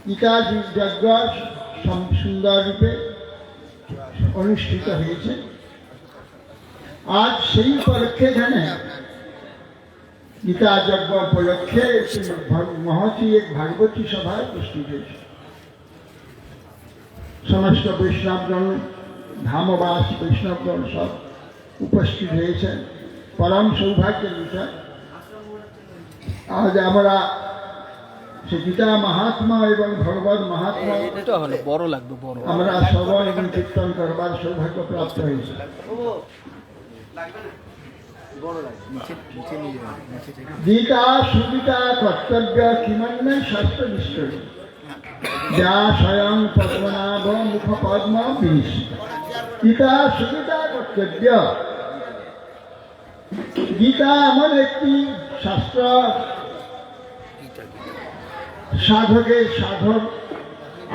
গীতা যজ্ঞ সুন্দর রূপে অনুষ্ঠিত হয়েছে। আজ সেই উপলক্ষে এখানে গীতা যজ্ঞ উপলক্ষে মহতী এক ভাগবতী সভায় উপস্থিত হয়েছে। সমস্ত বৈষ্ণবগণ, ধামবাস বৈষ্ণবগণ সব উপস্থিত হয়েছেন। পরম সৌভাগ্যের বিষয় আজ আমরা সে গীতা মহাত্মা এবং ভগবত মহাত্মা আমরা শ্রবণ এবং কীর্তন করবার সৌভাগ্য প্রাপ্ত হয়েছে। গীতা সুগীতা কর্তব্য কিমন্য শাস্ত্র নিষ্ঠুর যা স্বয়ং পদ্মনাভ মুখ পদ্ম বিনিশ্চিত। গীতা সুগীতা কর্তব্য। গীতা এমন একটি শাস্ত্র, সাধক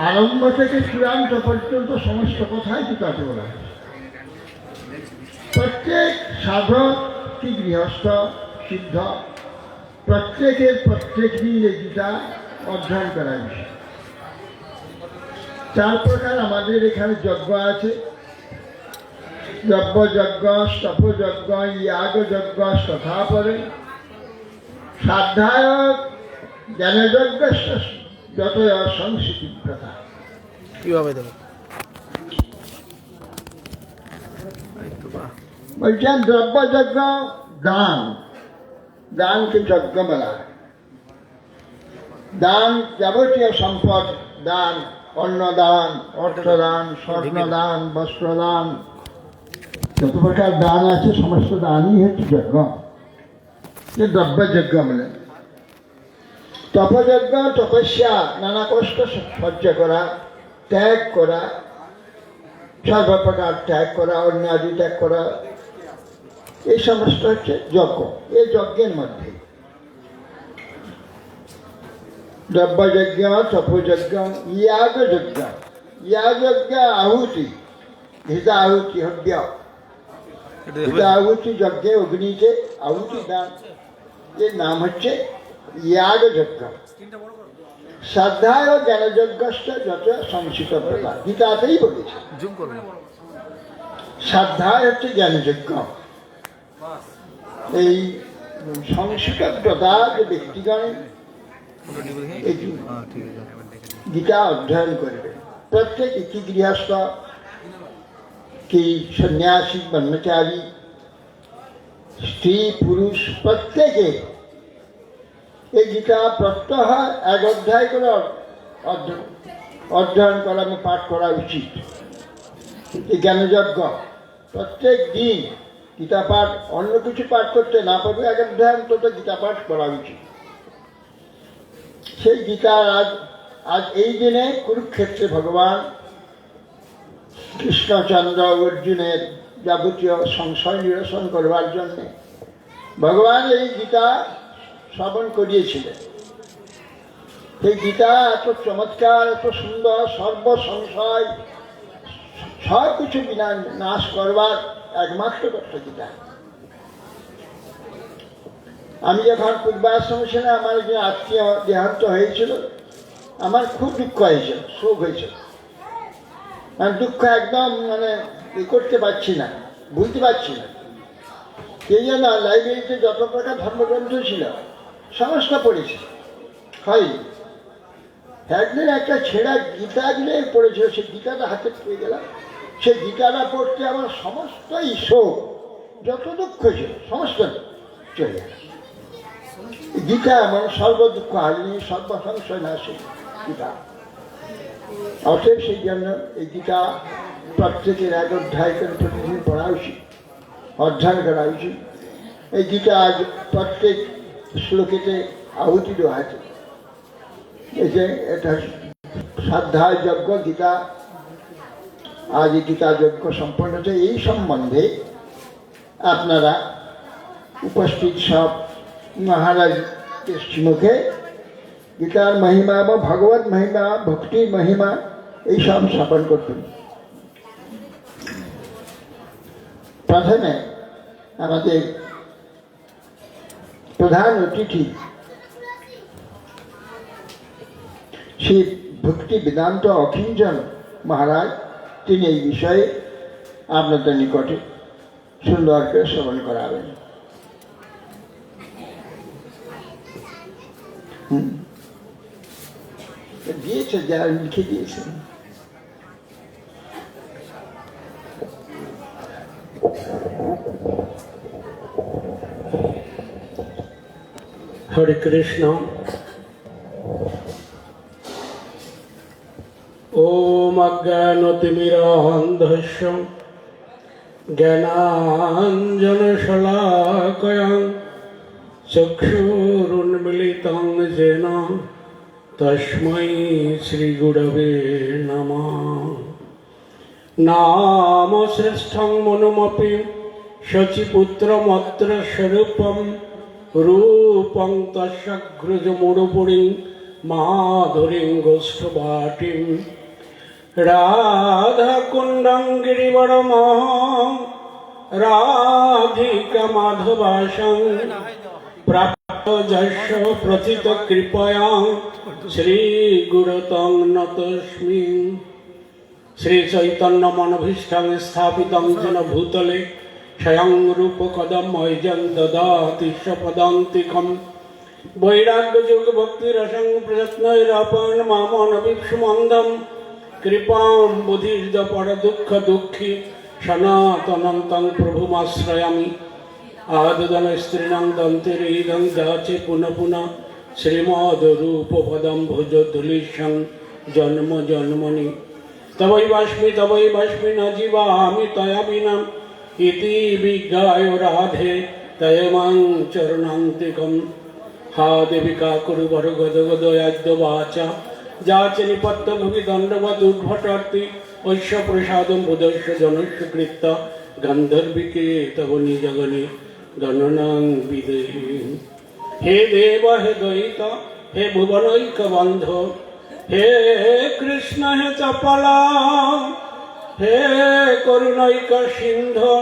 আরম্ভ থেকে চূড়ান্ত পর্যন্ত সমস্ত কথাই গীতাতে বলা হয়। প্রত্যেক সাধক কি গৃহস্থ সিদ্ধ প্রত্যেকের প্রত্যেক দিন এই গীতা অধ্যয়ন করা বিষয়। 4 প্রকার আমাদের এখানে যজ্ঞ আছে। যজ্ঞ, স্তপযজ্ঞ, ইয়াগযজ্ঞ তথা পরে শ্রাদ্ধায় জ্ঞানযজ্ঞ যত সংস্কৃতি প্রথা। কিভাবে দেব বলছেন দ্রব্যযজ্ঞ দান, দানকে যজ্ঞ বলা হয়। দান যাবতীয় সম্পদ দান, অন্নদান, অর্থদান, স্বর্ণদান, বস্ত্রদান, যত প্রকার দান আছে সমস্ত দানই হচ্ছে যজ্ঞ। দ্রব্যযজ্ঞ বলে। তপযজ্ঞ তপস্যা, নানা কষ্ট সহ্য করা, ত্যাগ করা, সর্বপ্রকার ত্যাগ করা, অন্যাদি ত্যাগ করা, এই সমস্ত হচ্ছে যজ্ঞ। এই যজ্ঞের মধ্যে দ্রব্যযজ্ঞ, তপযজ্ঞ, ইয়াগযজ্ঞ। ইয়াগযজ্ঞ আহুতি, ঘৃতা আহুতি হব্য। ঘৃতা আহুতি যজ্ঞে অগ্নিতে আহুতি দান, এর নাম হচ্ছে ইয়াগযজ্ঞ। শ্রদ্ধায় জ্ঞানযজ্ঞ যত সংস্কৃত প্রকার, গীতাতেই বলেছে। শ্রদ্ধায় হচ্ছে জ্ঞানযজ্ঞ। এই সংস্কৃত প্রকার যে ব্যক্তিগণ গীতা অধ্যয়ন করবে, প্রত্যেক কি গৃহস্থ, কি সন্ন্যাসী, ব্রহ্মচারী, স্ত্রী পুরুষ, প্রত্যেকে এই গীতা প্রত্যহ 1 অধ্যায় করে অধ্যয়ন করা এবং পাঠ করা উচিত। এই জ্ঞানযজ্ঞ প্রত্যেক দিন গীতা পাঠ, অন্য কিছু পাঠ করতে না পারবে, 1 অধ্যায় অন্তত গীতা পাঠ করা উচিত। সেই গীতার আজ এই দিনে কুরুক্ষেত্রে ভগবান কৃষ্ণচন্দ্র অর্জুনের যাবতীয় সংশয় নিরসন করবার জন্যে ভগবান এই গীতা শ্রবণ করিয়েছিলেন। সেই গীতা এত চমৎকার, এত সুন্দর, সর্বসংশয় সব কিছু নাশ করবার একমাত্র কথা গীতা। আমি যখন পূর্বাশ্রমে ছিলাম, আমার যে আত্মীয় দেহান্ত হয়েছিল, আমার খুব দুঃখ হয়েছিল, শোক হয়েছিল। আমি দুঃখ একদম করতে পারছি না, ভুলতে পারছি না। সেই জন্য লাইব্রেরিতে যত প্রকার ধর্মগ্রন্থ ছিল সমস্ত পড়েছি, হয়নি। একদিন একটা ছেঁড়া গীতা দিলে পড়েছিল, সে গীতাটা হাতে পেয়ে গেলাম। সে গীতাটা পড়তে আমার সমস্তই শোক, যত দুঃখ ছিল সমস্ত চলে গেল। গীতা সর্বদুঃখ হারিনি, সর্বসংশয় নাশে গীতা। অতএব সেই জন্য এই গীতা প্রত্যেকের 1 অধ্যায় করে প্রতিদিন পড়া উচিত, অধ্যয়ন করা উচিত। এই গীতা আজ প্রত্যেক শ্লোকেতে আহুতি দেওয়া আছে। এই যে এটা শ্রদ্ধায় যজ্ঞ, গীতা আজ এই গীতা যজ্ঞ সম্পন্ন হচ্ছে। এই সম্বন্ধে আপনারা উপস্থিত সব মহারাজের মুখে গীতার মহিমা বা ভগবত মহিমা, ভক্তির মহিমা এইসব স্থাপন করতেন। প্রথমে আমাদের প্রধান অতিথি শ্রী ভক্তি বেদান্ত অকিঞ্চন মহারাজ তিনি এই বিষয়ে আপনাদের নিকটে সুন্দর করে শ্রবণ করাবেন। দিয়েছে, যারা লিখে দিয়েছেন। হরে কৃষ্ণ। ওম অজ্ঞানতিমিরান্ধস্য জ্ঞানাঞ্জনশলাকয়া চক্ষুরুন্মিলিতং येन তস্मै শ্রীগুরবে নমঃ। নাম শ্রেষ্ঠং মনুমপি শচিপুত্রমত্র স্বরূপম রূপং তস্যগ্রজমুড়ুপুরীং মাধুরীং গোষ্ঠবাটিং রাধাকুণ্ডং গিরিবরমহং রাধিকা মাধবাসং প্রাপ্ত যস্য প্রথিত কৃপয়া শ্রীগুরুতং নতস্মি। শ্রীচৈতন্যমনভীষ্টং স্থাপিতং যেন ভূতলে স্বয়ং রূপকদম মহ্যং দদাতি স্বপদান্তিকম। বৈরাগ্যযোগ ভক্তিরসং প্রযত্নৈরাপন মামনবিক্ষুমন্দম কৃপাম বুধির্দ পরদুঃখ দুঃখী সনাতনন্तं প্রভুমাশ্রয়ামি। আদদন স্ত্রীণং দন্তিরিদং যাচে পুনঃ পুনঃ শ্রীমদ্রূপপদম ভুজ ধুলিশং জন্ম জন্মনি। তবৈবাস্মি ন জীবামি তয়া বিনা ইতি বিজ্ঞায় রাধে তয়মাং চরণান্তিকম। হা দেবিকা কুরু বর গদ গদয়াদ্য বাচা যাচে নিপত্ত ভুবি দণ্ডবদ উদ্ভটার্তি ঐশ্য প্রসাদম বুধস্য জনস্য কৃত্য গন্ধর্বিকে তব নিজগণে গণনাং বিদেহি। হে দেব হে দয়িত হে ভুবনৈক বন্ধ হে কৃষ্ণ হে চপলা হে করুণৈক সিন্ধু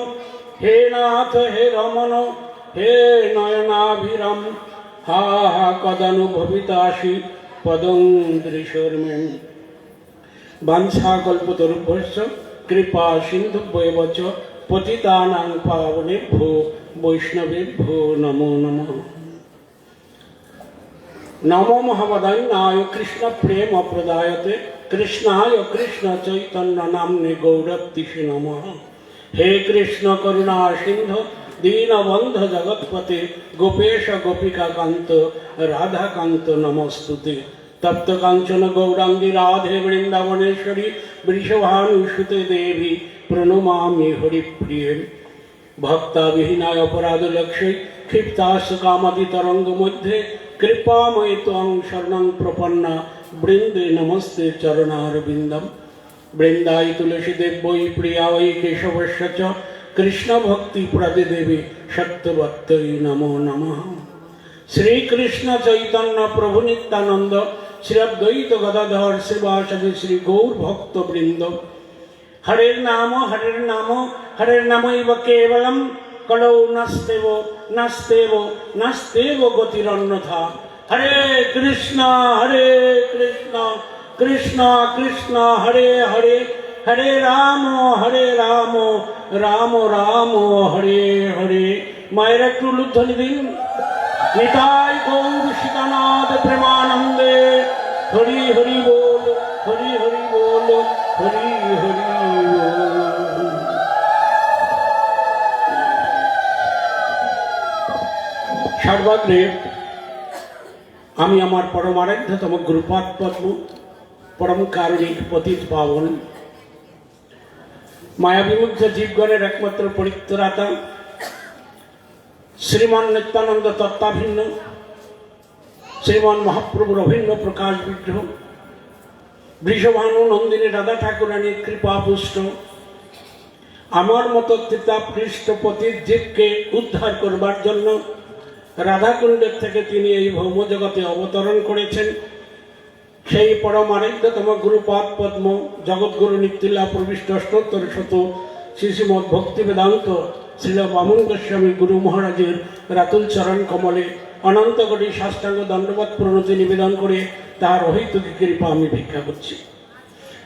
হে নাথ হে রমণ হে নয়নাভিরাম। হা হা কদানুভবিতাসি পদং দৃশর্মে। বাঞ্ছাকল্পতরুভ্যশ্চ কৃপা সিন্ধুভ্যেব চ পতিতানাং পাবনেভ্যো বৈষ্ণবেভ্যো নমো নমঃ। নমো মহাবদান্যায় কৃষ্ণ প্রেম প্রদায়তে কৃষ্ণায় কৃষ্ণ চৈতন্য নাম্নে গৌরতিষে নমঃ। হে কৃষ্ণ করুণা সিন্ধু দীনবন্ধ জগৎপতে গোপেশ গোপিকা কান্ত রাধাকান্ত নমস্তুতে। তপ্ত কাঞ্চন গৌরাঙ্গী রাধে বৃন্দাবনেশ্বরী বৃষভানুসুতে দেবী প্রণমামি হরিপ্রিয়ে। ভক্তাবিহীনায় অপরাধ লক্ষ্যে ক্ষিপ্তাস কামাদি তরঙ্গ মধ্যে কৃপাময়ী ত্বং শরণং প্রপন্না বৃন্দে নমস্তে চরণারবিন্দম। বৃন্দায় তুলসী দেব্যৈ প্রিয়া ওই কেশবস্য চ কৃষ্ণ ভক্তি প্রদে দেবী সত্যবত্তৈ নমো নমঃ। শ্রীকৃষ্ণ চৈতন্য প্রভু নিত্যানন্দ শ্রী অদ্বৈত গদাধর শ্রীবাসদি শ্রী গৌর ভক্ত বৃন্দ। হরের নাম হরের নামৈব কেবলম কলৌ নাস্তেব গতিরন্যথা। হরে কৃষ্ণ কৃষ্ণ কৃষ্ণ হরে হরে হরে রাম রাম রাম হরে হরে। মায়ের একটু লুধ্বনি দিন। নিতাই গৌর সীতানাথ প্রেমানন্দে হরি হরি বল হরি হরি বল হরি হরি বল। সর্বাগ্রে আমি আমার পরমারাধ্যতম গুরুপাদ পদ্ম পরম কারণিক পতিত পাবন মায়াবিমুগ্ধ জীবগণের একমাত্র পরিত্রাতা শ্রীমান নিত্যানন্দ তত্ত্বাভিন্ন শ্রীমান মহাপ্রভুর অভিন্ন প্রকাশ বিগ্রহ বৃষভানু নন্দিনী রাধা ঠাকুরানীর কৃপা পুষ্ট আমার মতো তৃতাপৃষ্ট পতিত জীবকে উদ্ধার করবার জন্য রাধাকুণ্ডের থেকে তিনি এই ভৌম জগতে অবতরণ করেছেন। সেই পরম আরাধ্যতম গুরুপাদ পদ্ম জগৎগুরু নিত্যলীলা প্রবিষ্ট অষ্টোত্তর শত শ্রীশ্রীমদ ভক্তি বেদান্ত শ্রীল বামন গোস্বামী গুরু মহারাজের রাতুল চরণ কমলে অনন্ত কোটি সাষ্টাঙ্গ দণ্ডবৎ প্রণতি নিবেদন করে তাহার অহৈতুক কৃপা আমি ভিক্ষা করছি।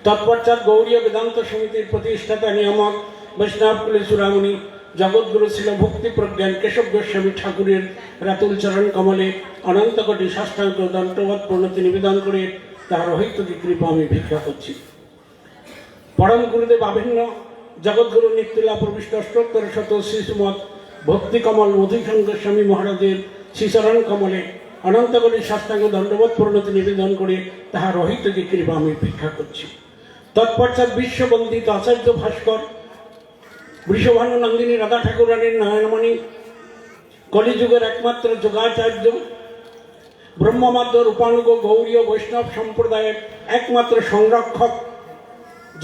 তৎপশ্চাৎ গৌড়ীয় বেদান্ত সমিতির প্রতিষ্ঠাতা নিয়ামক বৈষ্ণবকুলে চূড়ামণি জগৎগুরু ছিল ভক্তি প্রজ্ঞান কেশব গোস্বামী ঠাকুরের রাতুল চরণ কমলে অনন্ত কোটি সাষ্টাঙ্গ দণ্ডবৎ প্রণতি নিবেদন করে তাহার অহৈতুক কৃপা আমি ভিক্ষা করছি। পরম গুরুদেব আভিন্ন জগৎগুরু নিত্যলীলা প্রবিষ্ট অষ্টোত্তর শত শ্রীমৎ ভক্তি কমল মধুসঙ্গ স্বামী মহারাজের শ্রীচরণ কমলে অনন্ত কোটি সাষ্টাঙ্গ দণ্ডবৎ প্রণতি নিবেদন করে তাহার অহৈতুক কৃপা আমি ভিক্ষা করছি। তৎপশ্চাৎ বিশ্ববন্দিত আচার্য ভাস্কর বৃষভানু নন্দিনী রাধা ঠাকুরানীর নয়নমণি কলিযুগের একমাত্র যোগাচার্য ব্রহ্মমাধ্য রূপানুগ গৌরীয় বৈষ্ণব সম্প্রদায়ের একমাত্র সংরক্ষক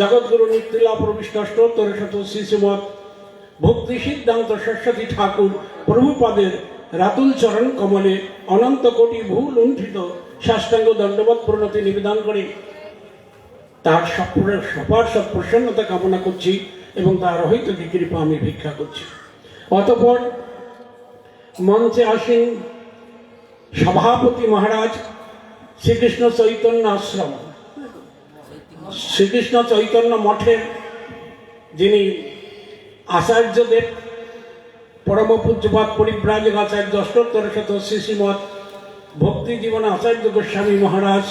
জগৎগুরু নিত্যলীলা প্রবিষ্ট অষ্টোত্তর শত শ্রীমৎ ভক্তি সিদ্ধান্ত সরস্বতী ঠাকুর প্রভুপাদের রাতুল চরণ কমলে অনন্ত কোটি ভুল লুণ্ঠিত সাষ্টাঙ্গ দণ্ডবৎ প্রণতি নিবেদন করে তার সবার সব প্রসন্নতা কামনা করছি এবং তার অহৈতুক কৃপা আমি ভিক্ষা করছি। অতঃপর মঞ্চে আসেন সভাপতি মহারাজ শ্রীকৃষ্ণ চৈতন্য আশ্রম শ্রীকৃষ্ণ চৈতন্য মঠের যিনি আচার্যদেব পরম পূজ্যপাদ পরিব্রাজক আচার্য অষ্টোত্তর শত শ্রীমৎ ভক্তি জীবন আচার্য গোস্বামী মহারাজ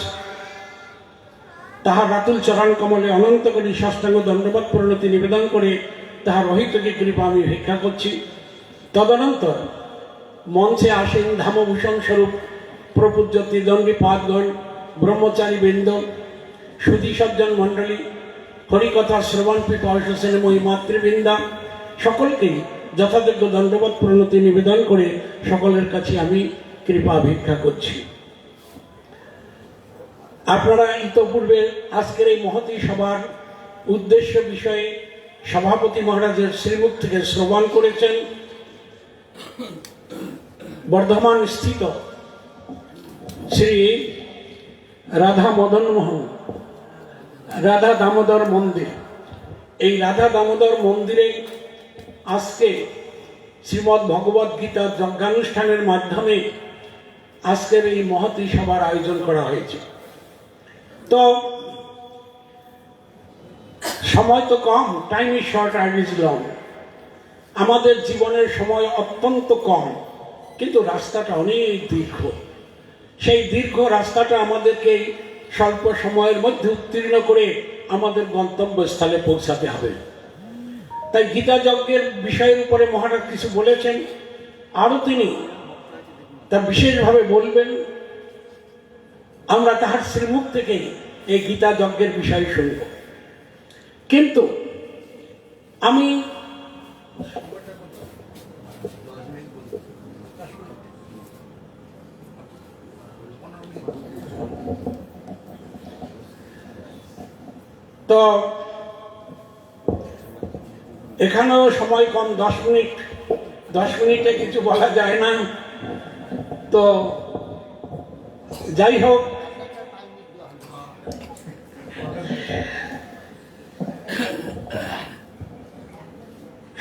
তাহার রাতুল চরণ কমলে অনন্ত কোটি সাষ্টাঙ্গ দণ্ডবৎ প্রণতি নিবেদন করে তাহার অহৈতুক কৃপা আমি ভিক্ষা করছি। তদনন্তর মঞ্চে আসেন ধামভূষণ স্বরূপ প্রপূজ্য ত্রিদণ্ডী পাদগণ ব্রহ্মচারী বৃন্দ সুধী সজ্জন মণ্ডলী হরিকথা শ্রবণ পিপাসু স্নেহময়ী মাতৃবৃন্দা সকলকেই যথাযোগ্য দণ্ডবৎ প্রণতি নিবেদন করে সকলের কাছে আমি কৃপা ভিক্ষা করছি। আপনারা ইতপূর্বে আজকের এই মহতী সভার উদ্দেশ্য বিষয়ে সভাপতি মহারাজের শ্রীমুখ থেকে শ্রবণ করেছেন। বর্ধমান স্থিত শ্রী রাধা মদন মোহন রাধা দামোদর মন্দির, এই রাধা দামোদর মন্দিরে আজকে শ্রীমদ্ ভগবদ গীতা যজ্ঞানুষ্ঠানের মাধ্যমে আজকের এই মহতী সভার আয়োজন করা হয়েছে। তো সময় তো কম, time is short and is long. আমাদের জীবনের সময় অত্যন্ত কম, কিন্তু রাস্তাটা অনেক দীর্ঘ। সেই দীর্ঘ রাস্তাটা আমাদেরকে স্বল্প সময়ের মধ্যে উত্তীর্ণ করে আমাদের গন্তব্যস্থলে পৌঁছাতে হবে। তাই গীতা যজ্ঞের বিষয়ের উপরে মহারাজ কিছু বলেছেন, আরও তিনি তা বিশেষভাবে বলবেন। আমরা তাহার শ্রীমুখ থেকে এই গীতা যজ্ঞের বিষয় শুনব। কিন্তু আমি তো এখানেও সময় কম, 10 মিনিট, 10 মিনিটে কিছু বলা যায় না। তো যাই হোক,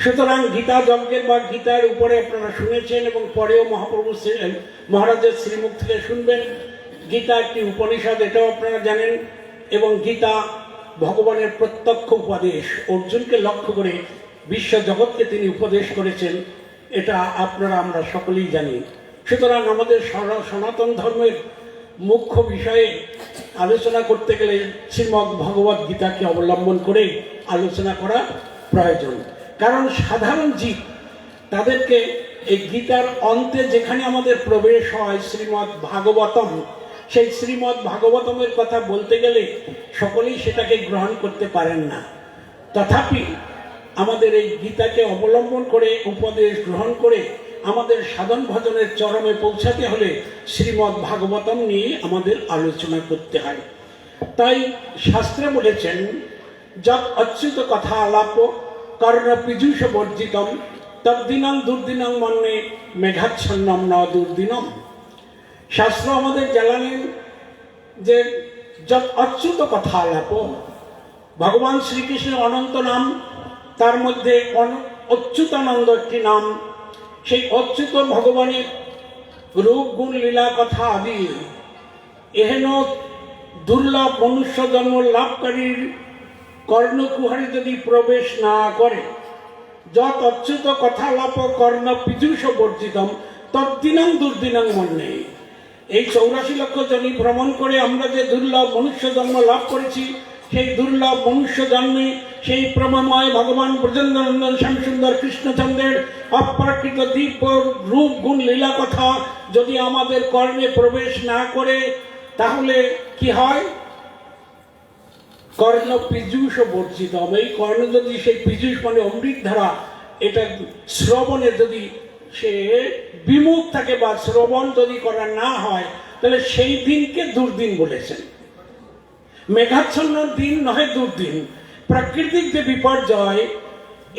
সুতরাং গীতা যজ্ঞের বা গীতার উপরে আপনারা শুনেছেন এবং পরেও মহাপ্রভু মহারাজের শ্রীমুখ থেকে শুনবেন। গীতা একটি উপনিষদ, এটাও আপনারা জানেন, এবং গীতা ভগবানের প্রত্যক্ষ উপদেশ, অর্জুনকে লক্ষ্য করে বিশ্ব জগৎকে তিনি উপদেশ করেছেন, এটা আপনারা আমরা সকলেই জানি। সুতরাং আমাদের সনাতন ধর্মের মুখ্য বিষয়ে আলোচনা করতে গেলে শ্রীমদ্ ভগবদ গীতাকে অবলম্বন করে আলোচনা করা প্রয়োজন। কারণ সাধারণ জীব তাদেরকে এই গীতার অন্তে যেখানে আমাদের প্রবেশ হয় শ্রীমদ্ ভাগবতম, সেই শ্রীমদ্ ভাগবতমের কথা বলতে গেলে সকলেই সেটাকে গ্রহণ করতে পারেন না। তথাপি আমাদের এই গীতাকে অবলম্বন করে উপদেশ গ্রহণ করে আমাদের সাধন ভজনের চরমে পৌঁছাতে হলে শ্রীমদ্ ভাগবতম নিয়ে আমাদের আলোচনা করতে হয়। তাই শাস্ত্রে বলেছেন, যৎ অচ্যুত কথা আলাপ কর্ণ পীযূষ বর্জিতম তদ্দিনং দুর্দিনং মন্যে মেঘাচ্ছন্নম ন দুর্দিনম। শাস্ত্র আমাদের জানালেন যে যৎ অচ্যুত কথা আলাপ, ভগবান শ্রীকৃষ্ণের অনন্ত নাম, তার মধ্যে অচ্যুতানন্দ একটি নাম। সেই অচ্যুত ভগবানের রূপ গুণ লীলা কথা আদি এহেন দুর্লভ মনুষ্য জন্ম লাভকারীর কর্ণকুহারে যদি প্রবেশ না করে, যত অচ্যুত কথালাপ কর্ণ পীযূষ বর্জিতম তদ্দিনাং দুর্দিনাং মন্যে। এই 84 লক্ষ জনি ভ্রমণ করে আমরা যে দুর্লভ মনুষ্য জন্ম লাভ করেছি, সেই দুর্লভ মনুষ্য জন্মে সেই প্রমময় ভগবান ব্রজেন্দ্রনন্দন শ্যামসুন্দর কৃষ্ণচন্দ্রের অপ্রাকৃত দিব্য রূপ গুণ লীলা কথা যদি আমাদের কর্ণে প্রবেশ না করে, তাহলে কি হয়? কর্ণ পীযূষ বর্জিত হবে। এই কর্ণ যদি সেই পীযূষ মানে অমৃত ধারা, এটা শ্রবণে যদি সে বিমুখ থাকে বা শ্রবণ যদি করা না হয়, তাহলে সেই দিনকে দুর্দিন বলেছেন। মেঘাচ্ছন্ন দিন নয় দুর্দিন। প্রাকৃতিক যে বিপর্যয়,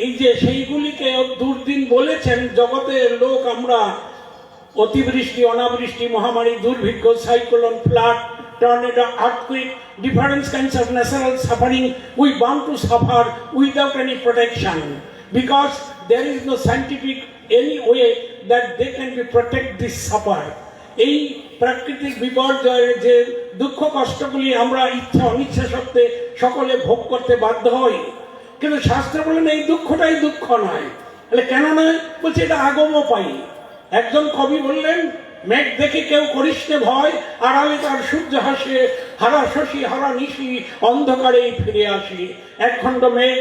এই যে সেইগুলিকে দুর্দিন বলেছেন। জগতের লোক আমরা অতিবৃষ্টি, অনাবৃষ্টি, মহামারী, দুর্ভিক্ষ, cyclone, flood, tornado, earthquake, different kinds of natural suffering, we bound to suffer without any protection, because there is no scientific any way that they can be protect this suffer. এই প্রাকৃতিক বিপর্যয়ের যে দুঃখ কষ্টগুলি আমরা ইচ্ছা অনিচ্ছা সত্ত্বে সকলে ভোগ করতে বাধ্য হই, কিন্তু শাস্ত্র বলেন এই দুঃখটাই দুঃখ নয়। তাহলে কেন নয়? বলছে এটা আগম পাই। একজন কবি বললেন, মেঘ দেখে কেউ করিস নে ভয়, আড়ালে তার সূর্য হাসে, হারা শশী হারা নিশি অন্ধকারেই ফিরে আসি। একখণ্ড মেঘ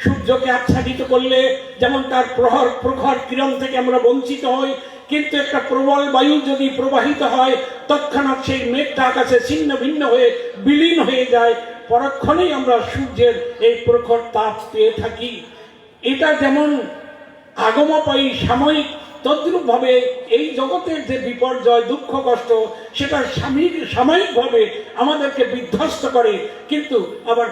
সূর্যকে আচ্ছাদিত করলে যেমন তার প্রখর কিরণ থেকে আমরা বঞ্চিত হই, কিন্তু একটা প্রবল বায়ু যদি প্রবাহিত হয়, তৎক্ষণাৎ সেই মেঘটা আকাশে ছিন্ন ভিন্ন হয়ে বিলীন হয়ে যায়। পরক্ষণেই আমরা সূর্যের এই প্রখর তাপ পেয়ে থাকি। এটা যেমন আগমপায়ী সাময়িক, তদ্রূপভাবে এই জগতের যে বিপর্যয়, দুঃখ কষ্ট, সেটা সাময়িকভাবে আমাদেরকে বিধ্বস্ত করে, কিন্তু আবার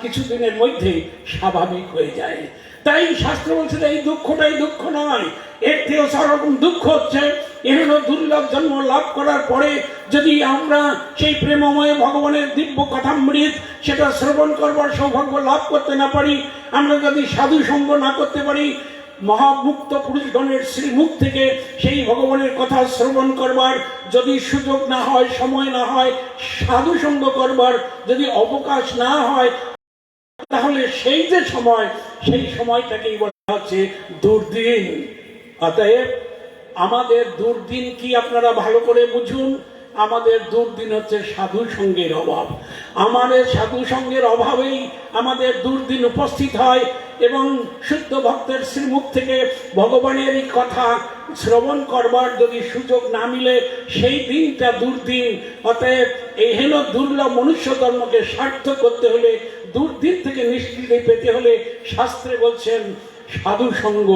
কিছুদিনের মধ্যে স্বাভাবিক হয়ে যায়। তাই শাস্ত্র বলছে এই দুঃখটাই দুঃখ নয়। এর থেকে সরকম দুঃখ হচ্ছে এহেন দুর্লভ জন্ম লাভ করার পরে যদি আমরা সেই প্রেমময় ভগবানের দিব্য কথামৃত সেটা শ্রবণ করবার সৌভাগ্য লাভ করতে না পারি, আমরা যদি সাধু সঙ্গ না করতে পারি, মহামুক্ত পুরুষগণের শ্রীমুখ থেকে সেই ভগবানের কথা শ্রবণ করবার যদি সুযোগ না হয়, সময় না হয়, সাধু সঙ্গ করবার যদি অবকাশ না হয়, তাহলে সেই যে সময়, সেই সময়টাকেই বলা হচ্ছে দুর্দিন। অতএব আমাদের দুর্দিন কি আপনারা ভালো করে বুঝুন। আমাদের দুর্দিন হচ্ছে সাধু সঙ্গের অভাব। আমাদের সাধু সঙ্গের অভাবেই আমাদের দুর্দিন উপস্থিত হয়, এবং শুদ্ধ ভক্তের শ্রীমুখ থেকে ভগবানের এই কথা শ্রবণ করবার যদি সুযোগ না মিলে, সেই দিনটা দুর্দিন। অতএব এই হেন দুর্লভ মনুষ্য ধর্মকে সার্থক করতে হলে, দুর্দিন থেকে নিষ্কৃতি পেতে হলে, শাস্ত্রে বলছেন সাধু সঙ্গ,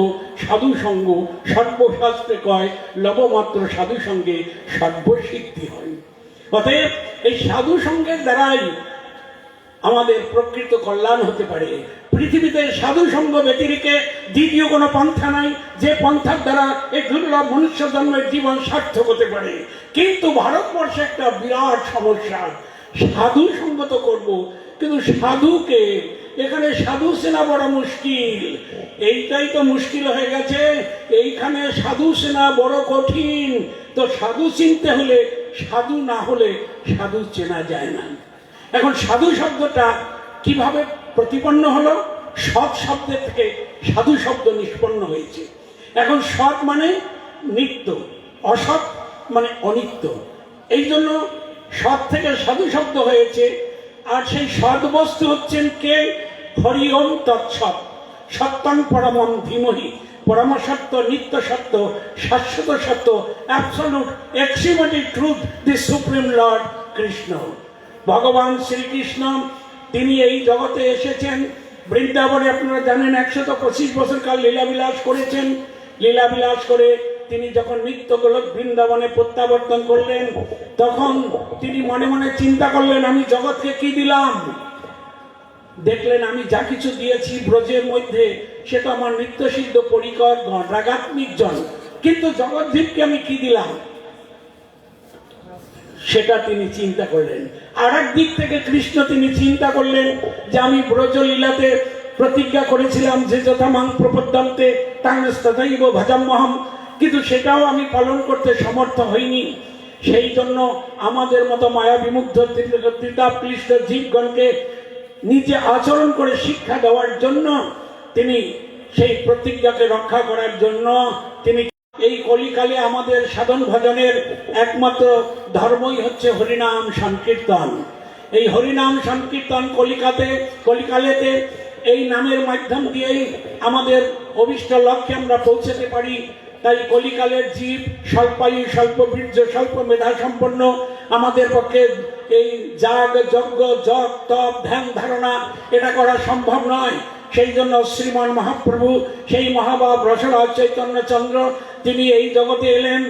সাধু সঙ্গ সর্বশাস্ত্রে কয়, লবমাত্র সাধু সঙ্গে সর্বসিদ্ধি হয়। অতএব এই সাধু সঙ্গের দ্বারাই আমাদের প্রকৃত কল্যাণ হতে পারে। পৃথিবীতে সাধু সঙ্গ ব্যতিরেকে দ্বিতীয় কোনো পন্থা নাই, যে পন্থার দ্বারা এই দুর্লভ মনুষ্য জন্মের জীবন সার্থক হতে পারে। কিন্তু ভারতবর্ষে একটা বিরাট সমস্যা, সাধু সঙ্গ তো করবো, কিন্তু সাধুকে, এখানে সাধু সেনা বড় মুশকিল। এইটাই তো মুশকিল হয়ে গেছে, এইখানে সাধু সেনা বড় কঠিন। তো সাধু চিনতে হলে, সাধু না হলে সাধু চেনা যায় না। এখন সাধু শব্দটা কিভাবে প্রতিপন্ন হলো? সৎ শব্দের থেকে সাধু শব্দ নিষ্পন্ন হয়েছে। এখন সৎ মানে নিত্য, অসৎ মানে অনিত্য। এই জন্য সৎ থেকে সাধু শব্দ হয়েছে। আর সেই সৎ বস্তু হচ্ছেন কে? হরি ওম তৎসৎ, সত্যং পরমং ধীমহি, পরম সত্য, নিত্য সত্য, শাশ্বত সত্য, absolute axiomatic truth, the supreme lord Krishna. ভগবান শ্রীকৃষ্ণ তিনি এই জগতে এসেছেন। বৃন্দাবনে আপনারা জানেন 125 বছর কাল লীলাবিলাস করেছেন। লীলাবিলাস করে তিনি যখন নিত্য গোলক বৃন্দাবনে প্রত্যাবর্তন করলেন, তখন তিনি মনে মনে চিন্তা করলেন, আমি জগৎকে কি দিলাম? দেখলেন আমি যা কিছু দিয়েছি ব্রজের মধ্যে, সেটা আমার নিত্যসিদ্ধ পরিকর গণ, রাগাত্মিক জন, কিন্তু জগৎদীপকে আমি কি দিলাম? সেটা তিনি চিন্তা করলেন। আর এক দিক থেকে কৃষ্ণ তিনি চিন্তা করলেন যে আমি ব্রজলীলাতে প্রতিজ্ঞা করেছিলাম যে যথামাং প্রপদ্যন্তে তাং তথৈব ভজাম্যহম, কিন্তু সেটাও আমি পালন করতে সমর্থ হইনি। সেই জন্য আমাদের মতো মায়া বিমুগ্ধ তৃতাক্লিষ্ট জীবগণকে নিজে আচরণ করে শিক্ষা দেওয়ার জন্য তিনি সেই প্রতিজ্ঞাকে রক্ষা করার জন্য তিনি এই কলিকালে আমাদের সাধন ভজনের একমাত্র ধর্মই হচ্ছে হরিনাম সংকীর্তন। এই হরিনাম সংকীর্তন কলিকালেতে এই নামের মাধ্যম দিয়েই আমাদের অভিষ্ট লক্ষ্যে আমরা পৌঁছাতে পারি। তাই কলিকালের জীব স্বল্পায়ু, স্বল্প বীর্য, স্বল্প মেধা সম্পন্ন, আমাদের পক্ষে এই যাগ যজ্ঞ জপ তপ ধ্যান ধারণা এটা করা সম্ভব নয়। সেই জন্য শ্রীমান মহাপ্রভু সেই মহাভাব রসরাজ চৈতন্যচন্দ্র তিনি এই জগতে এলেন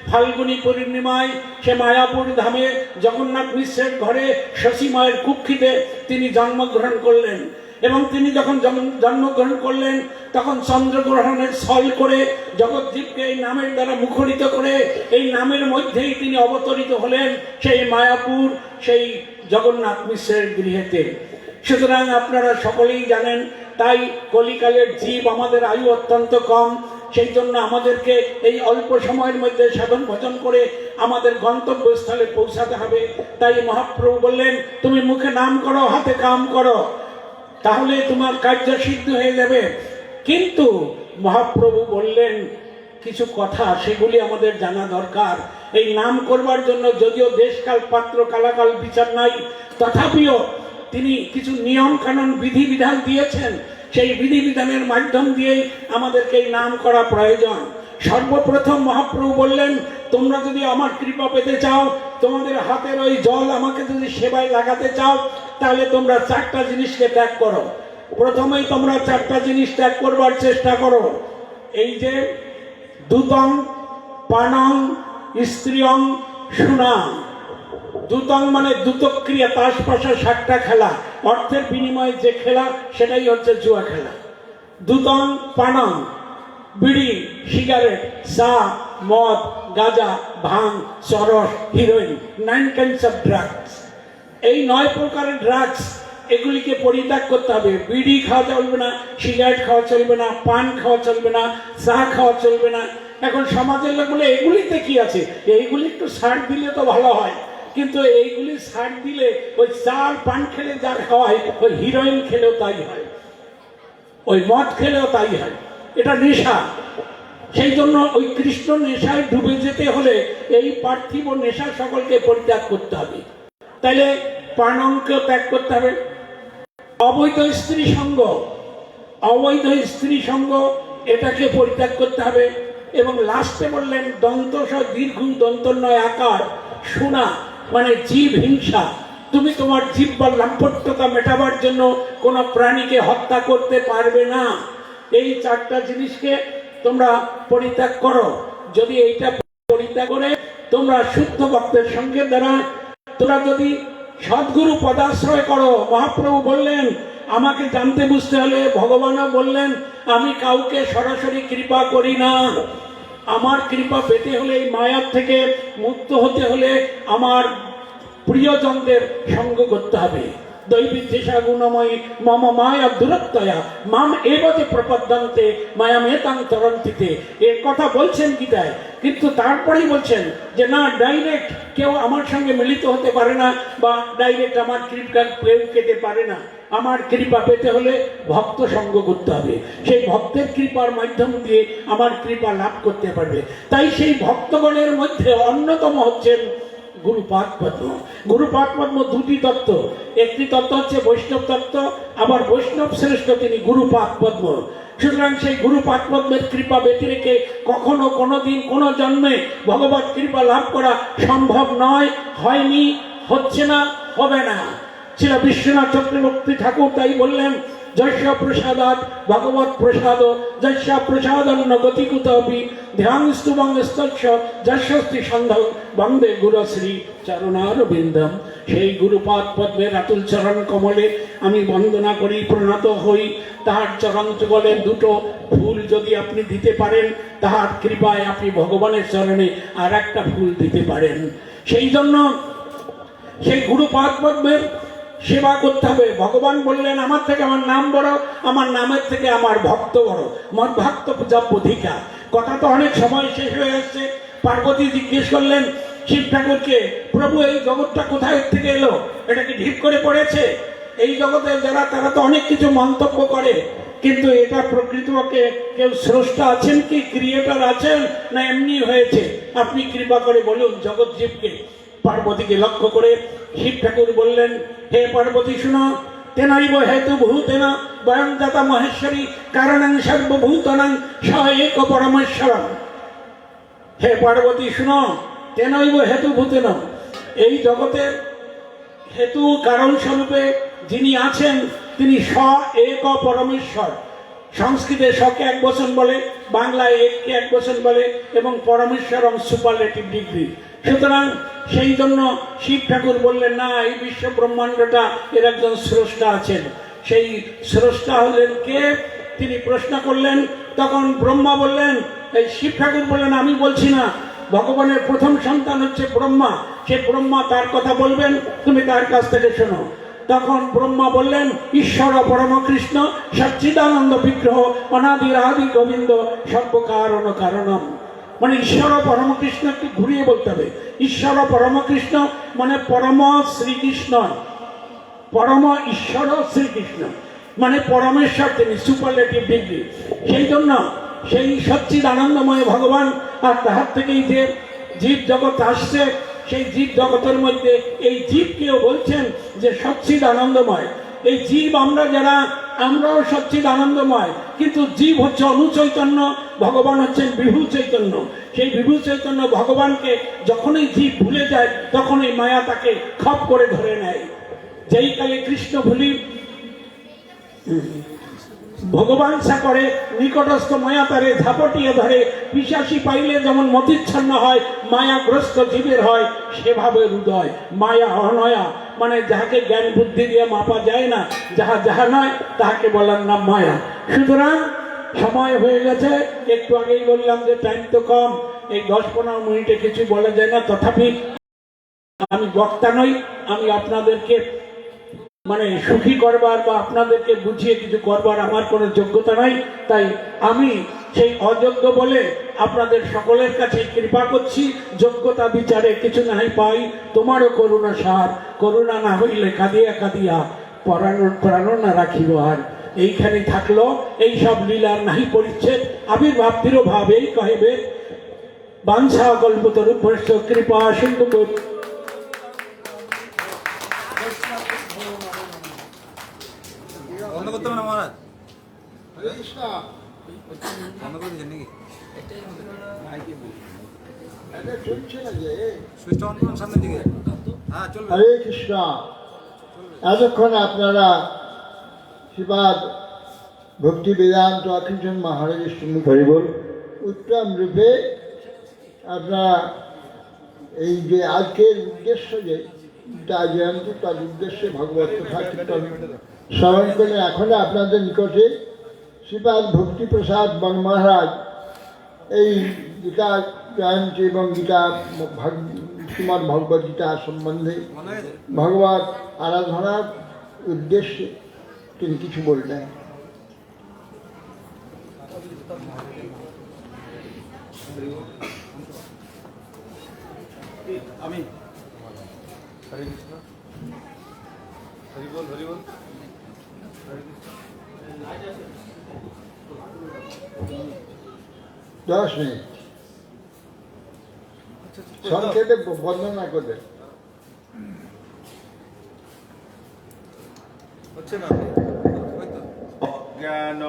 ফাল্গুনী পূর্ণিমায়। সে মায়াপুর ধামে জগন্নাথ মিশ্রের ঘরে শশী মায়ের কুক্ষিতে তিনি জন্মগ্রহণ করলেন। এবং তিনি যখন জন্মগ্রহণ করলেন তখন চন্দ্রগ্রহণের ছল করে জগৎজীবকে এই নামের দ্বারা মুখরিত করে এই নামের মধ্যেই তিনি অবতরিত হলেন সেই মায়াপুর সেই জগন্নাথ মিশ্রের গৃহেতে। সুতরাং আপনারা সকলেই জানেন, তাই কলিকালের জীব আমাদের আয়ু অত্যন্ত কম। সেই জন্য আমাদেরকে এই অল্প সময়ের মধ্যে সাধন ভজন করে আমাদের গন্তব্যস্থলে পৌঁছাতে হবে। তাই মহাপ্রভু বললেন, তুমি মুখে নাম করো, হাতে কাম করো, তাহলে তোমার কার্য সিদ্ধ হয়ে যাবে। কিন্তু মহাপ্রভু বললেন কিছু কথা, সেগুলি আমাদের জানা দরকার। এই নাম করবার জন্য যদিও দেশকাল পাত্র কালাকাল বিচার নাই, তথাপিও তিনি কিছু নিয়ম কানুন বিধিবিধান দিয়েছেন। সেই বিধিবিধানের মাধ্যম দিয়েই আমাদেরকে এই নাম করা প্রয়োজন। সর্বপ্রথম মহাপ্রভু বললেন, তোমরা যদি আমার কৃপা পেতে চাও, তোমাদের হাতের ওই জল আমাকে যদি সেবায় লাগাতে চাও, তাহলে তোমরা 4টা জিনিসকে ত্যাগ করো। প্রথমেই তোমরা 4টা জিনিস ত্যাগ করবার চেষ্টা করো। এই যে দুতং পানং স্ত্রিয়ং সুনাং। দুতং মানে দ্রুতক্রিয়া, তাস পাশা 7টা খেলা, অর্থের বিনিময়ে যে খেলা সেটাই হচ্ছে জুয়া খেলা। দুতং পানং, বিড়ি, সিগারেট, চা, মদ, গাঁজা, ভাং, চরস, হিরোইন, 9 kinds of drugs। এই 9 প্রকারের ড্রাগস এগুলিকে পরিত্যাগ করতে হবে। বিড়ি খাওয়া চলবে না, সিগারেট খাওয়া চলবে না, পান খাওয়া চলবে না, চা খাওয়া চলবে না। এখন সমাজের লোক বলে এগুলিতে কি আছে, এইগুলি একটু ছাড় দিলে তো ভালো হয়। কিন্তু এইগুলি ছাড় দিলে ওই চাল পান খেলে যা খাওয়ায়, ওই হিরোইন খেলেও তাই হয়, ওই মদ খেলেও তাই হয়। এটা নেশা। সেই জন্য ওই কৃষ্ণ নেশায় ডুবে যেতে হলে এই পার্থিব নেশা সকলকে পরিত্যাগ করতে হবে। তাইলে পানংকেও ত্যাগ করতে হবে। অবৈধ স্ত্রী সঙ্গ, অবৈধ স্ত্রী সঙ্গ এটাকে পরিত্যাগ করতে হবে। এবং লাস্টে বললেন দন্তস দীর্ঘ দন্তন্বয় আকার শোনা, মানে জীব হিংসা। তুমি তোমার জীব বা লাম্পট্যতা মেটাবার জন্য কোনো প্রাণীকে হত্যা করতে পারবে না। এই 4টা জিনিসকে তোমরা পরিত্যাগ করো। যদি এইটা পরিত্যাগ করে তোমরা শুদ্ধ ভক্তের সঙ্গে দ্বারা তোমরা যদি সদ্গুরু পদাশ্রয় করো, মহাপ্রভু বললেন আমাকে জানতে বুঝতে হলে, ভগবানও বললেন আমি কাউকে সরাসরি কৃপা করি না। আমার কৃপা পেতে হলে, এই মায়ার থেকে মুক্ত হতে হলে আমার প্রিয়জনদের সঙ্গ করতে হবে। দৈবিদ্বেষা গুণময়ী মম মায়া দূরত্বয়া মাম এবাদে প্রপদ্যন্তে মায়ামেতাং তরন্তিতে। এর কথা বলছেন গীতায়, কিন্তু তারপরেই বলছেন যে না, ডাইরেক্ট কেউ আমার সঙ্গে মিলিত হতে পারে না, বা ডাইরেক্ট আমার কৃপা কেউ পেতে পারে না। আমার কৃপা পেতে হলে ভক্ত সঙ্গ করতে হবে। সেই ভক্তের কৃপার মাধ্যম দিয়ে আমার কৃপা লাভ করতে পারবে। তাই সেই ভক্তগণের মধ্যে অন্যতম হচ্ছেন গুরুপাদ পদ্ম। গুরুপাদ পদ্ম 2টি তত্ত্ব। একটি তত্ত্ব হচ্ছে বৈষ্ণব তত্ত্ব, আবার বৈষ্ণব শ্রেষ্ঠ তিনি গুরুপাদ পদ্ম। সুতরাং সেই গুরুপাদ পদ্মের কৃপা ব্যতিরেকে কখনো কোনোদিন কোনো জন্মে ভগবত কৃপা লাভ করা সম্ভব নয়, হয়নি, হচ্ছে না, হবে না। শ্রী বিশ্বনাথ চক্রবর্তী ঠাকুর তাই বললেন, যস্য প্রসাদাৎ ভগবৎ প্রসাদ, যস্য প্রসাদন্ন গতিকুতপি ধ্যানস্তু বঙ্গস্তস্য যশস্তি সন্ধং বন্দে গুরুশ্রী চরণারবিন্দম। সেই গুরুপাদ পদ্মের আতুল চরণ কমলে আমি বন্দনা করি, প্রণত হই। তাহার চরণ যুগলের 2টো ফুল যদি আপনি দিতে পারেন, তাহার কৃপায় আপনি ভগবানের চরণে আর একটা ফুল দিতে পারেন। সেই জন্য সেই গুরুপাদ পদ্মের সেবা করতে হবে। ভগবান বললেন আমার থেকে আমার নাম বড়, আমার নামের থেকে আমার ভক্ত বড়। মদ ভক্ত পূজা অধিকার। কথা তো অনেক সময় শেষ হয়ে আসছে। পার্বতী জিজ্ঞেস করলেন শিব ঠাকুরকে, প্রভু এই জগৎটা কোথায় থেকে এলো, এটা কি ঢিপ করে পড়েছে? এই জগতে যারা তারা তো অনেক কিছু মন্তব্য করে, কিন্তু এটা প্রকৃতপক্ষে কেউ স্রষ্টা আছেন কি, ক্রিয়েটর আছেন, না এমনি হয়েছে? আপনি কৃপা করে বলুন জগৎ জীবকে। পার্বতীকে লক্ষ্য করে শিব ঠাকুর বললেন, হে পার্বতী শুনো, তেনাইব হেতু ভূতেনা বয়ং দাতা মহেশ্বরী কারণং সর্বভূতানাং স এক পরমেশ্বরম। হে পার্বতী শুনো, তেনাইব হেতু ভূতেনা, এই জগতের হেতু কারণ স্বরূপে যিনি আছেন তিনি স এক পরমেশ্বর। সংস্কৃতে সকে এক বচন বলে, বাংলায় এককে এক বচন বলে, এবং পরমেশ্বরম সুপারলেটিভ ডিগ্রি। সুতরাং সেই জন্য শিব ঠাকুর বললেন, না, এই বিশ্ব ব্রহ্মাণ্ডটা এর একজন স্রষ্টা আছেন। সেই স্রষ্টা হলেন কে? তিনি প্রশ্ন করলেন। তখন ব্রহ্মা বললেন, এই শিব ঠাকুর বললেন, আমি বলছি না, ভগবানের প্রথম সন্তান হচ্ছে ব্রহ্মা, সে ব্রহ্মা তার কথা বলবেন, তুমি তার কাছ থেকে শোনো। তখন ব্রহ্মা বললেন, ঈশ্বর পরম কৃষ্ণ সচ্চিদানন্দ বিগ্রহ অনাদির আদি গোবিন্দ সর্বকারণ কারণম। মানে ঈশ্বর পরম কৃষ্ণ, একটু ঘুরিয়ে বলতে হবে, ঈশ্বর পরম কৃষ্ণ মানে পরম শ্রীকৃষ্ণ, পরম ঈশ্বর শ্রীকৃষ্ণ মানে পরমেশ্বর, তিনি সুপারলেটিভ ডিগ্রি। সেই জন্য সেই সচ্চিদ আনন্দময় ভগবান, আর তাহার থেকেই যে জীব জগৎ আসছে, সেই জীব জগতের মধ্যে এই জীবকেও বলছেন যে সচ্চিদ আনন্দময়। এই জীব আমরা যারা, আমরাও সচ্চিদ আনন্দময়, কিন্তু জীব হচ্ছে অনুচৈতন্য, ভগবান হচ্ছেন বিভু চৈতন্য। সেই বিভু চৈতন্য ভগবানকে যখনই জীব ভুলে যায়, তখনই মায়া তাকে খপ করে ধরে নেয়। যেই কালে কৃষ্ণ ভুলি ভগবান সা করে, নিকটস্থ মায়া তারে ঝাপটিয়ে ধরে। পিশাচি পাইলে যেমন মতিচ্ছন্ন হয়, মায়াগ্রস্ত জীবের হয় সেভাবে হৃদয়। মায়া অনয়া মানে যাহাকে জ্ঞান বুদ্ধি দিয়ে মাপা যায় না, যাহা যাহা নয় তাহাকে বলার নাম মায়া। সুতরাং সময় হয়ে গেছে, একটু আগেই বললাম যে টাইম তো কম, এই 10-15 মিনিটে কিছু বলা যায় না। তথাপি আমি বক্তা নই, আমি আপনাদেরকে মানে সুখী করবার বা আপনাদেরকে বুঝিয়ে কিছু করবার আমার কোনো যোগ্যতা নাই। তাই আমি সেই অযোগ্য বলে আপনাদের সকলের কাছে কৃপা করছি, যোগ্যতা বিচারে কিছু নাই পাই, তোমারও করুণা সার, করুণা না হইলে কাঁদিয়া কাঁদিয়া প্রাণনা রাখিব আর। এইখানে থাকলো এই সব লীলার নাহি পরিচ্ছেদ, আবির্ভাব তিরোভাব এই কহেবে। বাঞ্ছা কল্পতরূপ কৃপা সিন্ধু। বন্ধ করতে হবে না মহারাজ, হরে কৃষ্ণ। বন্ধ করে দিচ্ছেন নাকি? এটা চলছে না যে, সুইচটা অন করুন সামনের দিকে। হ্যাঁ চলবে। হরে কৃষ্ণ। এতক্ষণ আপনারা শ্রীপাদ ভক্তি বেদান্ত অখিলচন মহারাজের সঙ্গে হরিবল উত্তম রূপে আপনারা এই যে আজকের উদ্দেশ্য যে গীতা জয়ন্তী, তার উদ্দেশ্যে ভগবত কথা কীর্তন স্মরণ করে এখন আপনাদের নিকটে শ্রীপাদ ভক্তি প্রসাদ বর্মা মহারাজ এই গীতা জয়ন্তী এবং গীতা শ্রীমদ্ ভগবদ্ গীতা সম্বন্ধে ভগবত আরাধনার উদ্দেশ্যে তিনি কিছু বললেন। আমি হরে কৃষ্ণ, হরি বল, হরি বল। 10 মিনিট সংক্ষেপে বর্ণনা করে হচ্ছে না, অজ্ঞান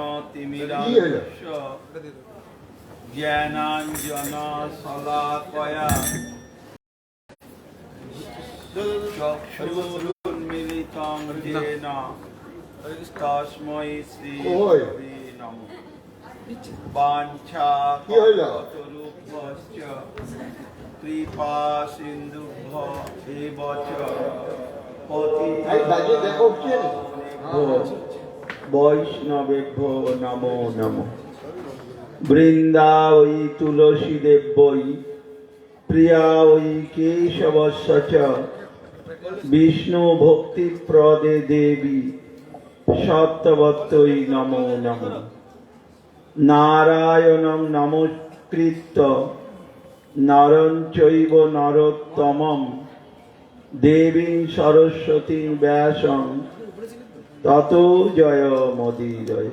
কি হলো? জ্ঞানাঞ্জন শলাকয়া চক্ষুর্মিলিতং যেন তস্मै শ্রী ওই। গুরবে নমঃ। বাঞ্ছা কি হলো? কল্পতরুভ্যশ্চ কৃপা সিন্ধুভ্য এব চ এই বাজে দেখো কি বৈষ্ণবেভ্যো নমো নমঃ। বৃন্দা ওই তুলসী দেব্যই প্রিয়া ওই কেশবস্য চ বিষ্ণু ভক্তি প্রদে দেবী সত্যবত্যই নমো নমঃ। নারায়ণং নমস্কৃত্য নরং চৈব নরোত্তমম দেবীং সরস্বতী ব্যাসং ততো জয় মোদিরয়ে।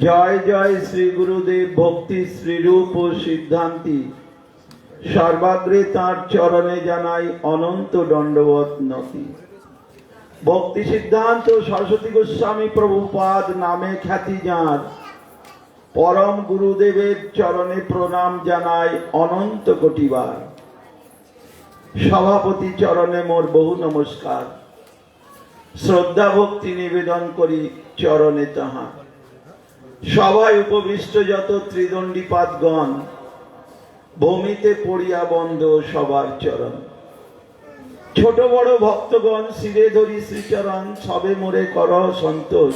জয় জয় শ্রী গুরুদেব ভক্তি শ্রীরূপ ও সিদ্ধান্তি, সর্বাগ্রে তাঁর চরণে জানাই অনন্ত দণ্ডবত নতি। ভক্তি সিদ্ধান্ত সরস্বতী গোস্বামী প্রভুপাদ নামে খ্যাতি যাঁর, পরম গুরুদেবের চরণে প্রণাম জানাই অনন্ত কোটিবার। সভাপতি চরণে মোর বহু নমস্কার, শ্রদ্ধা ভক্তি নিবেদন করি চরণে তাহার। সভায় উপবিষ্ট যত ত্রিদণ্ডীপাদগণ, ভূমিতে পড়িয়া বন্ধ সবার চরণ। ছোট বড় ভক্তগণ শিরে ধরি শ্রীচরণ, সবে মোরে কর সন্তোষ।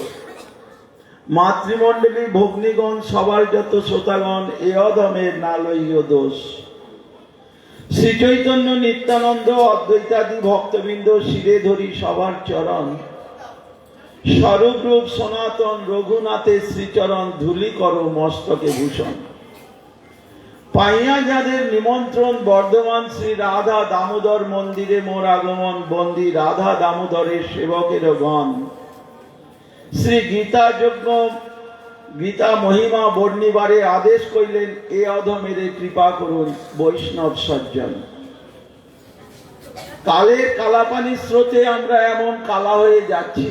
মাতৃমণ্ডলী ভগ্নীগণ সবার যত শ্রোতাগণ, এ অধমের না লইও দোষ। শ্রী চৈতন্য নিত্যানন্দ অদ্বৈতাদি ভক্তবৃন্দ শিরে ধরি সবার চরণ। স্বরূপ রূপ সনাতন রঘুনাথের শ্রীচরণ, ধূলি করো মস্তকে ভূষণ। পাইয়া যাদের নিমন্ত্রণ বর্ধমান শ্রী রাধা দামোদর মন্দিরে মোর আগমন, বন্দী রাধা দামোদরের সেবকের গণ। শ্রী গীতা যজ্ঞ গীতা মহিমা বর্ণিবারে আদেশ কইলেন, এ অধমেরে কৃপা করুন বৈষ্ণব সজ্জন। কালের কালাপানির স্রোতে আমরা এমন কালা হয়ে যাচ্ছি,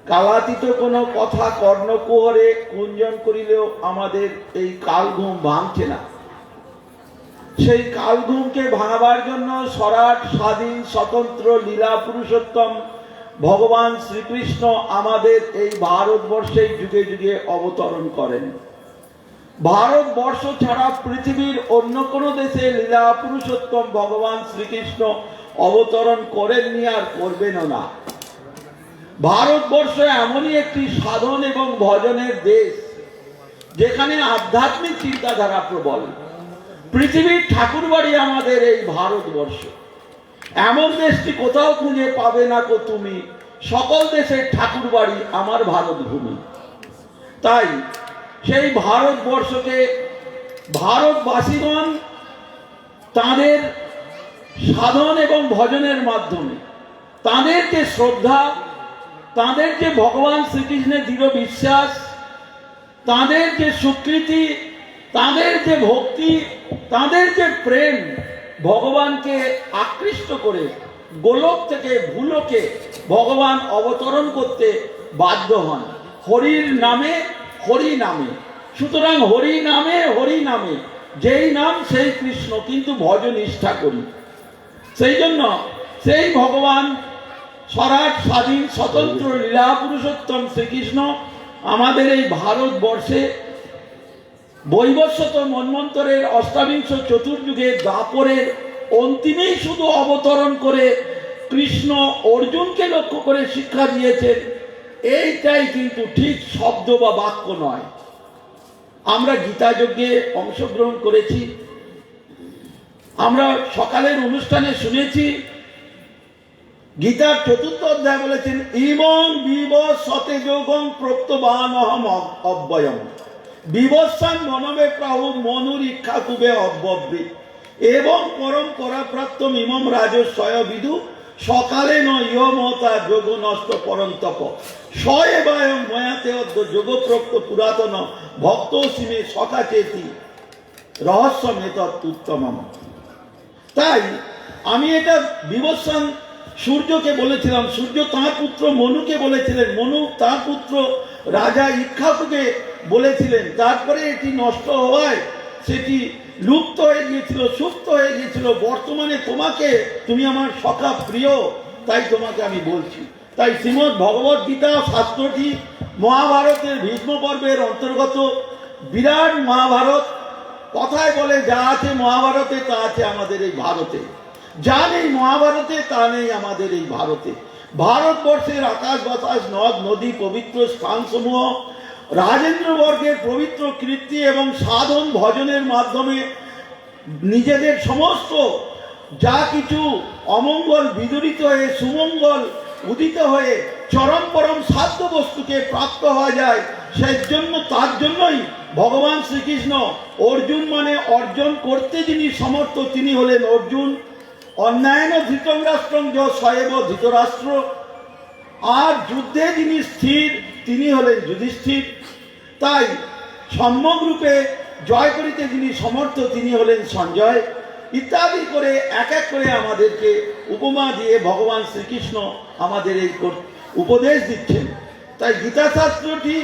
কালাতীত কোনো কথা কর্ণকুহরে কুঞ্জন করিলেও আমাদের এই কালঘুম ভাঙছে না। সেই কালঘুমকে ভাঙাবার জন্য সরাট স্বাধীন স্বতন্ত্র লীলা পুরুষোত্তম ভগবান শ্রীকৃষ্ণ আমাদের এই ভারতবর্ষে যুগে যুগে অবতরণ করেন। ভারতবর্ষ ছাড়া পৃথিবীর অন্য কোনো দেশে লীলা পুরুষোত্তম ভগবান শ্রীকৃষ্ণ অবতরণ করেননি, আর করবেনও না। ভারতবর্ষ এমনই একটি সাধন এবং ভজনের দেশ, যেখানে আধ্যাত্মিক চিন্তাধারা প্রবল। পৃথিবীর ঠাকুরবাড়ি আমাদের এই ভারতবর্ষ। এমন দেশটি কোথাও খুঁজে পাবে না কো তুমি, সকল দেশের ঠাকুরবাড়ি আমার ভারত ভূমি। তাই সেই ভারতবর্ষকে ভারতবাসীগণ তাদের সাধন এবং ভজনের মাধ্যমে, তাদের যে শ্রদ্ধা, তাদের যে ভগবান শ্রীকৃষ্ণের দৃঢ় বিশ্বাস, তাদের যে স্বীকৃতি, তাদের যে ভক্তি, তাদের যে প্রেম, ভগবানকে আকৃষ্ট করে গোলক থেকে ভূলোকে ভগবান অবতরণ করতে বাধ্য হন হরির নামে, হরি নামে। সুতরাং হরি নামে, হরি নামে, যেই নাম সেই কৃষ্ণ, কিন্তু ভজ নিষ্ঠা করি। সেই জন্য সেই ভগবান সরাট স্বাধীন স্বতন্ত্র লীলা পুরুষোত্তম শ্রীকৃষ্ণ আমাদের এই ভারতবর্ষে বৈবস্বত মন্বন্তরের অষ্টাবিংশ চতুর্যুগে দাপরের অন্তিমেই শুধু অবতরণ করে কৃষ্ণ অর্জুনকে লক্ষ্য করে শিক্ষা দিয়েছেন। এইটাই কিন্তু ঠিক শব্দ বা বাক্য নয়। আমরা গীতা যজ্ঞে অংশগ্রহণ করেছি, আমরা সকালের অনুষ্ঠানে শুনেছি গীতার চতুর্থ অধ্যায় বলেছেন, ইমং বিবস্বতে যোগং প্রত্যবানহম অব্যয়ম বিবস্বান মনবে প্রাহু মনুর ইচ্ছা কুবে অব্যবৃত এবং পরম পরাপ্রাপ্তম ইমম রাজস্বয় বিদু সকালে ন ইয়মতা যোগ নষ্ট পরন্তপ স্বয়বায়ং ময়াতে অদ্য যোগপ্রক্ত পুরাতন ভক্ত সীমে সকাচেতি রহস্যমেতৎ উত্তমম। তাই আমি এটা বিবস্বান সূর্যকে বলেছিলাম, সূর্য তাঁর পুত্র মনুকে বলেছিলেন, মনু তাঁর পুত্র রাজা ইক্ষ্বাকুকে বলেছিলেন। তারপরে এটি নষ্ট হওয়ায় সেটি লুপ্ত হয়ে গিয়েছিল, সুপ্ত হয়ে গিয়েছিল। বর্তমানে তোমাকে, তুমি আমার সখা প্রিয়, তাই তোমাকে আমি বলছি। তাই শ্রীমদ্ ভগবদ গীতা শাস্ত্রটি মহাভারতের ভীষ্ম পর্বের অন্তর্গত বিরাট মহাভারত। কথায় বলে যা আছে মহাভারতে তা আছে আমাদের এই ভারতে, যা নেই মহাভারতে তা নেই আমাদের এই ভারতে। ভারতবর্ষের আকাশ বাতাস নদ নদী পবিত্র স্থানসমূহ রাজেন্দ্রবর্গের পবিত্র কীর্তি এবং সাধন ভজনের মাধ্যমে নিজেদের সমস্ত যা কিছু অমঙ্গল বিদূরিত হয়ে সুমঙ্গল উদিত হয়ে চরম পরম সাধ্য বস্তুকে প্রাপ্ত হওয়া যায়, সেই জন্য তার জন্যই ভগবান শ্রীকৃষ্ণ অর্জুন মানে অর্জন করতে যিনি সমর্থ তিনি হলেন অর্জুন। অন্যায়ন ধৃতং রাষ্ট্রং য সয়েব ধৃতরাষ্ট্র। আর যুদ্ধে যিনি স্থির তিনি হলেন যুধিষ্ঠির। তাই সম্যক রূপে জয় করিতে যিনি সমর্থ তিনি হলেন সঞ্জয়। ইত্যাদি করে এক এক করে আমাদেরকে উপমা দিয়ে ভগবান শ্রীকৃষ্ণ আমাদের এই উপদেশ দিচ্ছেন। তাই গীতা শাস্ত্রটি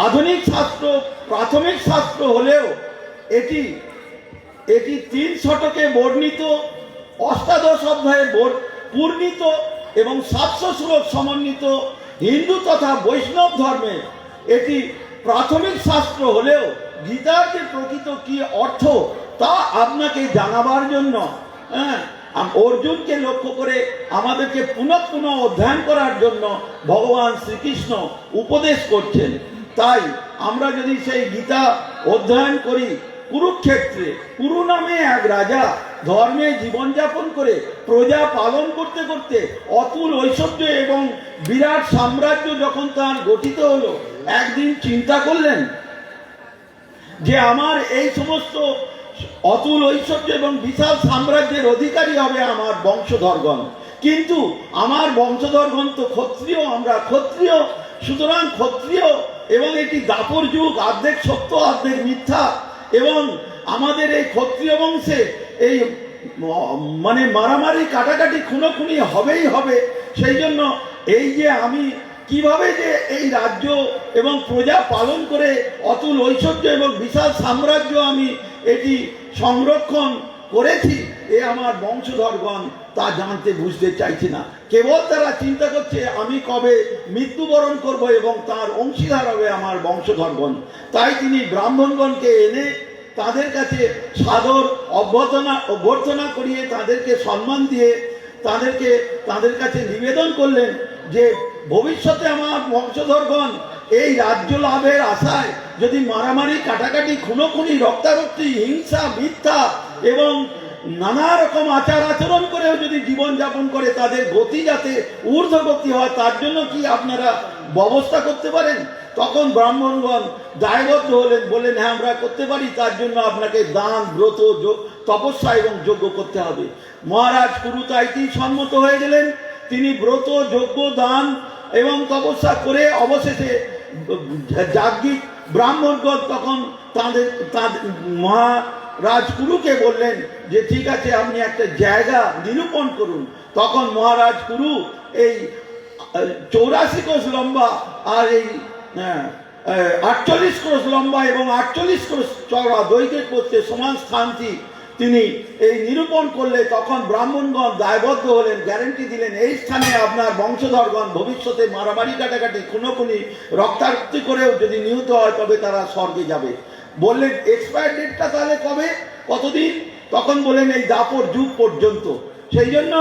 আধুনিক শাস্ত্র, প্রাথমিক শাস্ত্র হলেও এটি 3 শতকে বর্ণিত, অষ্টাদশ অধ্যায়ে পূর্ণিত এবং 700 শ্লোক সমন্বিত হিন্দু তথা বৈষ্ণব ধর্মে এটি প্রাথমিক শাস্ত্র হলেও গীতার যে প্রকৃত কি অর্থ তা আপনাকে জানাবার জন্য অর্জুনকে লক্ষ্য করে আমাদেরকে পুনঃ পুনঃ অধ্যয়ন করার জন্য ভগবান শ্রীকৃষ্ণ উপদেশ করছেন। তাই আমরা যদি সেই গীতা অধ্যয়ন করি, কুরুক্ষেত্রে কুরু নামে এক রাজা ধর্মে জীবনযাপন করে প্রজা পালন করতে করতে অতুল ঐশ্বর্য এবং বিরাট সাম্রাজ্য যখন তার গঠিত হলো, একদিন চিন্তা করলেন যে আমার এই সমস্ত অতুল ঐশ্বর্য এবং বিশাল সাম্রাজ্যের অধিকারী হবে আমার বংশধরগণ, কিন্তু আমার বংশধরগণ তো ক্ষত্রিয়, আমরা ক্ষত্রিয়, সুতরাং ক্ষত্রিয় এবং এটি দাপর যুগ, অর্ধেক সত্য অর্ধেক মিথ্যা, এবং আমাদের এই ক্ষত্রিয় বংশে এই মানে মারামারি কাটাকাটি খুনোখুনি হবেই হবে। সেই জন্য এই যে আমি কিভাবে যে এই রাজ্য এবং প্রজা পালন করে অতুল ঐশ্বর্য এবং বিশাল সাম্রাজ্য আমি এটি সংরক্ষণ করেছি, এ আমার বংশধরগণ তা জানতে বুঝতে চাইছে না। কেবল তারা চিন্তা করছে আমি কবে মৃত্যুবরণ করব এবং তার অংশীদার হবে আমার বংশধরগণ। তাই তিনি ব্রাহ্মণগণকে এনে তাদের কাছে সাদর অভ্যর্থনা করিয়ে তাদেরকে সম্মান দিয়ে তাদের কাছে নিবেদন করলেন যে ভবিষ্যতে আমার বংশধরগণ এই রাজ্য লাভের আশায় যদি মারামারি কাটাকাটি খুনোখুনি রক্তারক্তি হিংসা মিথ্যা এবং নানা রকম আচার আচরণ করেও যদি জীবনযাপন করে তাদের গতি যাতে ঊর্ধ্বগতি হয় তার জন্য কি আপনারা ব্যবস্থা করতে পারেন? তখন ব্রাহ্মণগণ দায়বদ্ধ হলেন, বললেন হ্যাঁ আমরা করতে পারি, তার জন্য আপনাকে দান ব্রত তপস্যা এবং যজ্ঞ করতে হবে। মহারাজ কুরু তাইতেই সম্মত হয়ে গেলেন। তিনি ব্রত যজ্ঞ দান এবং তপস্যা করে অবশেষে যাজ্ঞিক ব্রাহ্মণগণ তখন তাদের মহারাজ কুরুকে বললেন যে ঠিক আছে আপনি একটা জায়গা নিরূপণ করুন। তখন মহারাজ কুরু এই 84 ক্রোশ লম্বা আর এই 48 ক্রোশ লম্বা এবং 48 ক্রোশ চওড়া দৈর্ঘ্যের করতে সমান স্থানটি তিনি এই নিরূপণ করলে তখন ব্রাহ্মণগণ দায়বদ্ধ হলেন, গ্যারেন্টি দিলেন এই স্থানে আপনার বংশধরগণ ভবিষ্যতে মারামারি কাটাকাটি খুনোখুনি রক্তারক্তি করেও যদি নিহত হয় তবে তারা স্বর্গে যাবে। বললেন এক্সপায়ার ডেটটা তাহলে কবে, কতদিন? তখন বললেন এই দাপর যুগ পর্যন্ত। সেই জন্য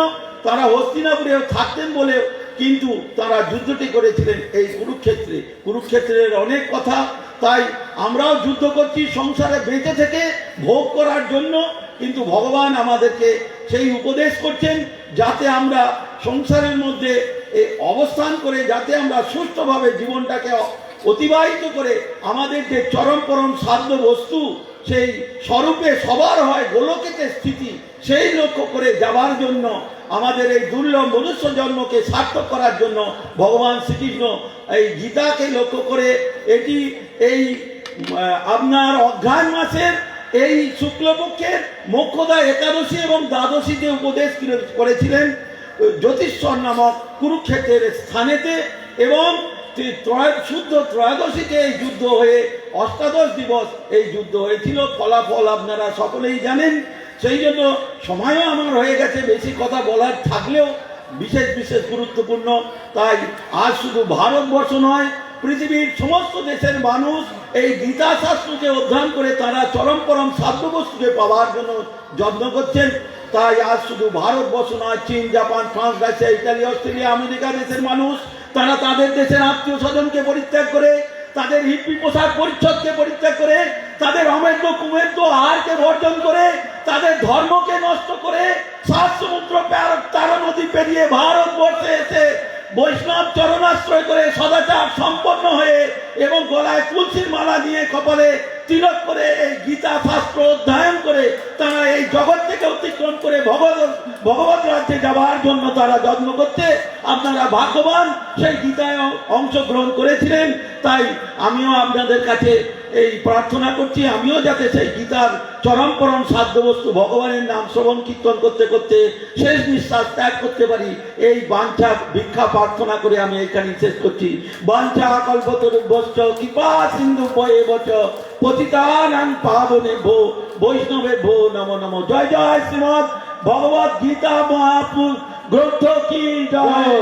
তারা হস্তিনাপুরেও থাকতেন বলেও কিন্তু তারা যুদ্ধটি করেছিলেন এই কুরুক্ষেত্রের অনেক কথা। তাই আমরাও যুদ্ধ করছি সংসারে বেঁচে থেকে ভোগ করার জন্য, কিন্তু ভগবান আমাদেরকে সেই উপদেশ করছেন যাতে আমরা সংসারের মধ্যে অবস্থান করে যাতে আমরা সুষ্ঠুভাবে জীবনটাকে অতিবাহিত করে আমাদের যে চরম পরম সাধ্য বস্তু সেই স্বরূপে সবার হয় গোলকেতে স্থিতি, সেই লক্ষ্য করে যাবার জন্য আমাদের এই দুর্লভ মনুষ্য জন্মকে সার্থক করার জন্য ভগবান শ্রীকৃষ্ণ এই গীতাকে লক্ষ্য করে এটি এই আপনার অঘ্রাণ মাসের এই শুক্লপক্ষের মোক্ষদা একাদশী এবং দ্বাদশীতে উপদেশ করেছিলেন জ্যোতিষ্বর নামক কুরুক্ষেত্রের স্থানেতে, এবং শুদ্ধ ত্রয়োদশীতে এই যুদ্ধ হয়ে অষ্টাদশ দিবস এই যুদ্ধ হয়েছিল। ফলাফল আপনারা সকলেই জানেন। সেই জন্য সময়ও আমার হয়ে গেছে, বেশি কথা বলার থাকলেও বিশেষ গুরুত্বপূর্ণ। তাই আজ শুধু ভারতবর্ষ নয়, পৃথিবীর সমস্ত দেশের মানুষ এই গীতা শাস্ত্রকে অধ্যয়ন করে তারা চরম পরম সাধ্যবস্তুকে পাওয়ার জন্য যত্ন করছেন। তাই আজ শুধু ভারতবর্ষ নয়, চীন, Japan, France, Russia, Italy, Australia, America দেশের মানুষ তারা তাদের দেশের আত্মীয় স্বজনকে পরিত্যাগ করে, তাদের হিপ্পি পোশাক পরিচ্ছদকে পরিত্যাগ করে, তাদের অমেদ্য কুমেদ্য আহারকে বর্জন করে, তাদের ধর্মকে নষ্ট করে 7 সমুদ্র 13 নদী পেরিয়ে ভারতবর্ষে এসে বৈষ্ণব চরণাশ্রয় করে সদাচার সম্পন্ন হয়ে এবং গলায় তুলসীর মালা দিয়ে কপালে তিলক করে এই গীতা শাস্ত্র অধ্যয়ন করে তারা এই জগৎ থেকে অতিক্রম করে ভগবত রাজ্যে যাওয়ার জন্য তারা যত্ন করছে। আপনারা ভাগ্যবান, সেই গীতায় অংশগ্রহণ করেছিলেন। তাই আমিও আপনাদের কাছে এই প্রার্থনা করছি, আমিও যাতে সেই গীতার চরম পরম সাধ্যবস্তু ভগবানের নাম শ্রবণ কীর্তন করতে করতে শেষ নিঃশ্বাস ত্যাগ করতে পারি, এই বাঞ্ছা ভিক্ষা প্রার্থনা করে আমি এইখানে শেষ করছি। বাঞ্ছা কল্পতরুভ্যশ্চ কৃপা সিন্ধু বচ পতিতানাং পাবনেভ্যো বৈষ্ণবেভ্যো নমো নমো। জয় জয় শ্রীমৎ ভগবত গীতা মহাপুর গ্রন্থ কি জয়।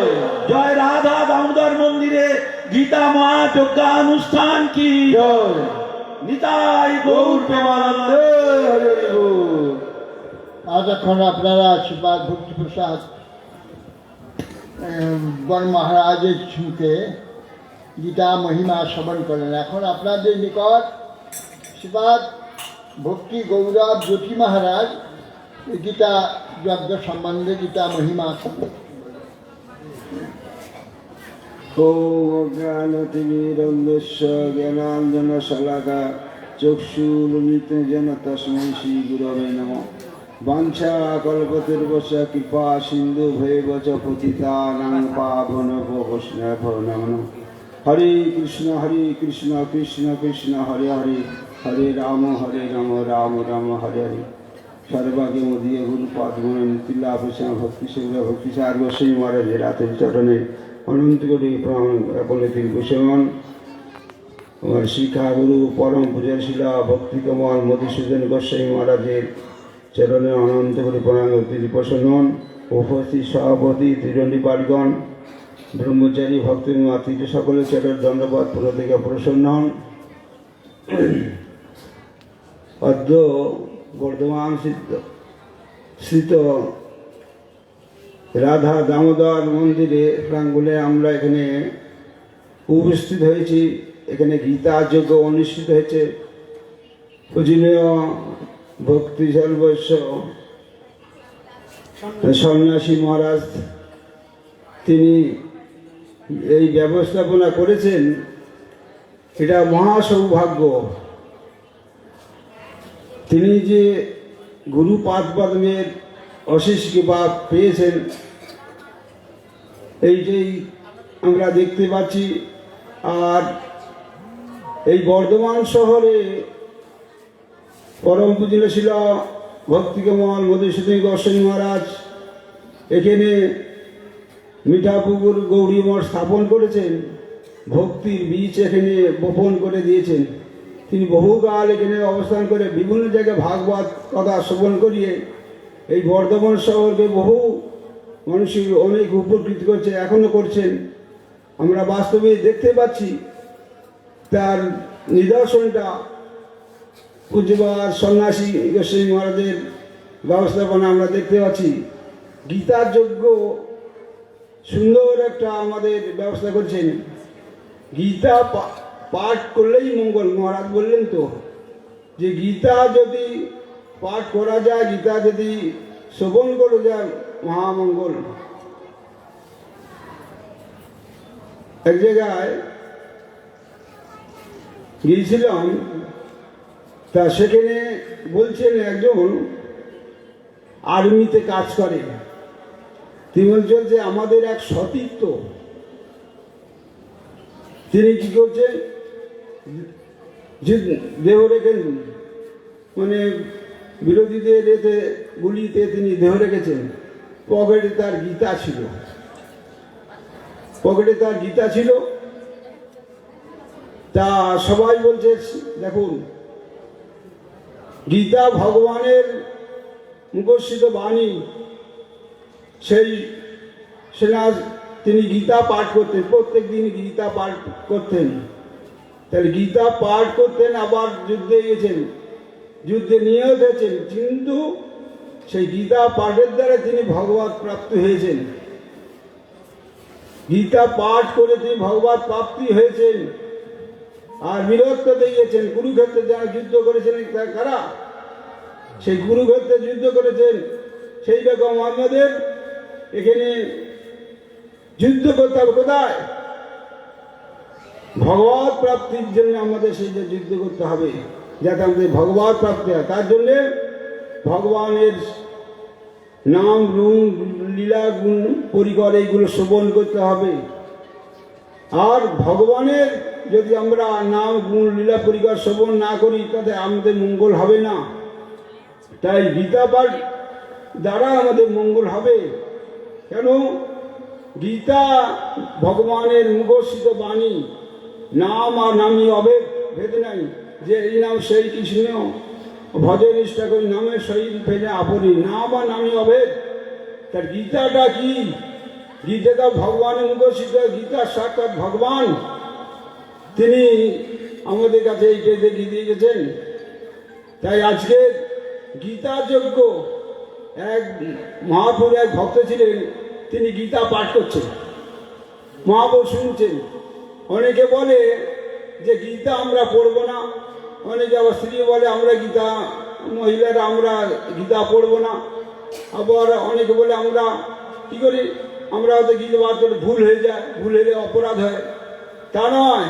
জয় রাধা দামোদর মন্দিরে গীতা মহাযজ্ঞানুষ্ঠান কি জয়। নিতাই গৌর প্রেমানন্দে হরি হরি বল। আজ এখন আপনারা আশীর্বাদ ভক্তি প্রসাদ বন মহারাজের মুখে গীতা মহিমা শ্রবণ করেন। এখন আপনাদের নিকট আশীর্বাদ ভক্তি গৌরব জ্যোতি মহারাজ গীতা যজ্ঞ সম্বন্ধে গীতা মহিমা জ্ঞানতিমিরন্ধস্য জ্ঞানাঞ্জনশলাকা চক্ষুरुन्मिलितं তস্मै শ্রীগুরবে নমঃ। বাঞ্ছা কল্পতরুভ্যশ্চ কৃপা সিন্ধুভ্যেব চ পতিতানাং পাবনেভ্যো বৈষ্ণবেভ্যো নমো নমঃ। হরে কৃষ্ণ কৃষ্ণ কৃষ্ণ হরে হরে, হরে রাম রাম রাম হরে হরে। সর্বাগে মদীয় গুরু পদ্মনে নীতিলাভূষণ ভক্তি সেবা ভক্তি সার গোস্বামী মহারাজের রাতের চরণে অনন্ত কোটি প্রণাম জ্ঞাপনে তিনি কুশলমান। আমার শিক্ষা গুরু পরম পূজার শিলা ভক্তি কমল মধুসূদন গোস্বামী মহারাজের চরণে অনন্ত কোটি প্রণাম তিনি প্রসন্ন হন। উপস্থিত সভাপতি ত্রিদণ্ডী পাঠগণ ব্রহ্মচারী ভক্ত আত্মীয় সকলের চরণ দণ্ডবাদ পুরো থেকে প্রসন্ন হন। অদ্য বর্ধমান স্থিত রাধা দামোদর মন্দিরে প্রাঙ্গণে আমরা এখানে উপস্থিত হয়েছি। এখানে গীতা যজ্ঞ অনুষ্ঠিত হয়েছে। পূজনীয় ভক্তি সর্বস্ব সন্ন্যাসী মহারাজ তিনি এই ব্যবস্থাপনা করেছেন, এটা মহা সৌভাগ্য। তিনি যে গুরু পাদপদ্মের অশেষ কৃপা পেয়েছেন, এইটাই আমরা দেখতে পাচ্ছি। আর এই বর্ধমান শহরে পরম পূজনীয় ছিল ভক্তিকমল মধুসূদন গোস্বামী মহারাজ এখানে মিঠাপুকুর গৌরী মঠ স্থাপন করেছেন। ভক্তির বীজ এখানে বপন করে দিয়েছেন। তিনি বহুকাল এখানে অবস্থান করে বিভিন্ন জায়গায় ভাগবত কথা শ্রবণ করিয়ে এই বর্ধমান শহরকে বহু মানুষের অনেক উপকৃত করছে, এখনও করছেন। আমরা বাস্তবে দেখতে পাচ্ছি তার নিদর্শনটা পূজ্যপাদ সন্ন্যাসী গোস্বামী মহারাজের ব্যবস্থাপনা আমরা দেখতে পাচ্ছি। গীতার যজ্ঞ সুন্দর একটা আমাদের ব্যবস্থা করছেন। গীতা পাঠ করলেই মঙ্গল। মহারাজ বললেন তো যে গীতা যদি পাঠ করা যায়, গীতা যদি শ্রবণ করা যায়, মহামঙ্গল। এক জায়গায় গিয়েছিলাম, তা সেখানে বলছেন একজন আর্মিতে কাজ করে, তিনি বলছেন যে আমাদের এক সতীর্থ, তিনি কি করছেন, দেহ রেখেন, মানে বিরোধীদের এতে গুলিতে তিনি দেহ রেখেছেন। পকেটে তার গীতা ছিল, পকেটে তার গীতা ছিল। তা সবাই বলছে দেখুন, গীতা ভগবানের মুখস্থিত বাণী, সেই সেনা তিনি গীতা পাঠ করতেন, প্রত্যেক দিন গীতা পাঠ করতেন। তাহলে গীতা পাঠ করতেন, আবার যুদ্ধে গিয়েছেন, যুদ্ধে নিহত হয়েছেন, কিন্তু সেই গীতা পাঠের দ্বারা তিনি ভগবত প্রাপ্তি হয়েছেন। গীতা পাঠ করে তিনি ভগবত প্রাপ্তি হয়েছেন আর বীরত্ব দিয়েছেন। কুরুক্ষেত্রে যারা যুদ্ধ করেছেন কারা, সেই কুরুক্ষেত্রে যুদ্ধ করেছেন। সেই রকম আমাদের এখানে যুদ্ধ করতে হবে কোথায়? ভগবত প্রাপ্তির জন্য আমাদের সেই যে যুদ্ধ করতে হবে, যাতে আমাদের ভগবত প্রাপ্তি হয়। তার জন্যে ভগবানের নাম রূপ লীলা গুণ পরিকর এইগুলো শ্রবণ করতে হবে। আর ভগবানের যদি আমরা নাম গুণ লীলা পরিকর শ্রবণ না করি, তাতে আমাদের মঙ্গল হবে না। তাই গীতা পাঠ দ্বারা আমাদের মঙ্গল হবে। কেন? গীতা ভগবানের মুখস্থিত বাণী, নাম আর নামই অভেদ, ভেদ নাই। যে এই নাম সেই কৃষ্ণ ভজে নিষ্ঠা করি, নামের সহিত ফেলে আপনি, নাম আর নামই অভেদ। তার গীতাটা কি? গীতাটা ভগবানের মুখস্থিত, গীতা সাক্ষাৎ ভগবান, তিনি আমাদের কাছে এইটা দেখিয়ে দিয়ে গেছেন। তাই আজকে গীতা যজ্ঞ, এক মহাপুরুষ এক ভক্ত ছিলেন, তিনি গীতা পাঠ করছেন, মহাপুরুষ শুনছেন। অনেকে বলে যে গীতা আমরা পড়বো না, অনেকে আবার স্ত্রী বলে আমরা গীতা, মহিলারা আমরা গীতা পড়বো না, আবার অনেকে বলে আমরা কী করি, আমরা হয়তো গীতা পাঠ করে ভুল হয়ে যায়, ভুল হলে অপরাধ হয়। তা নয়,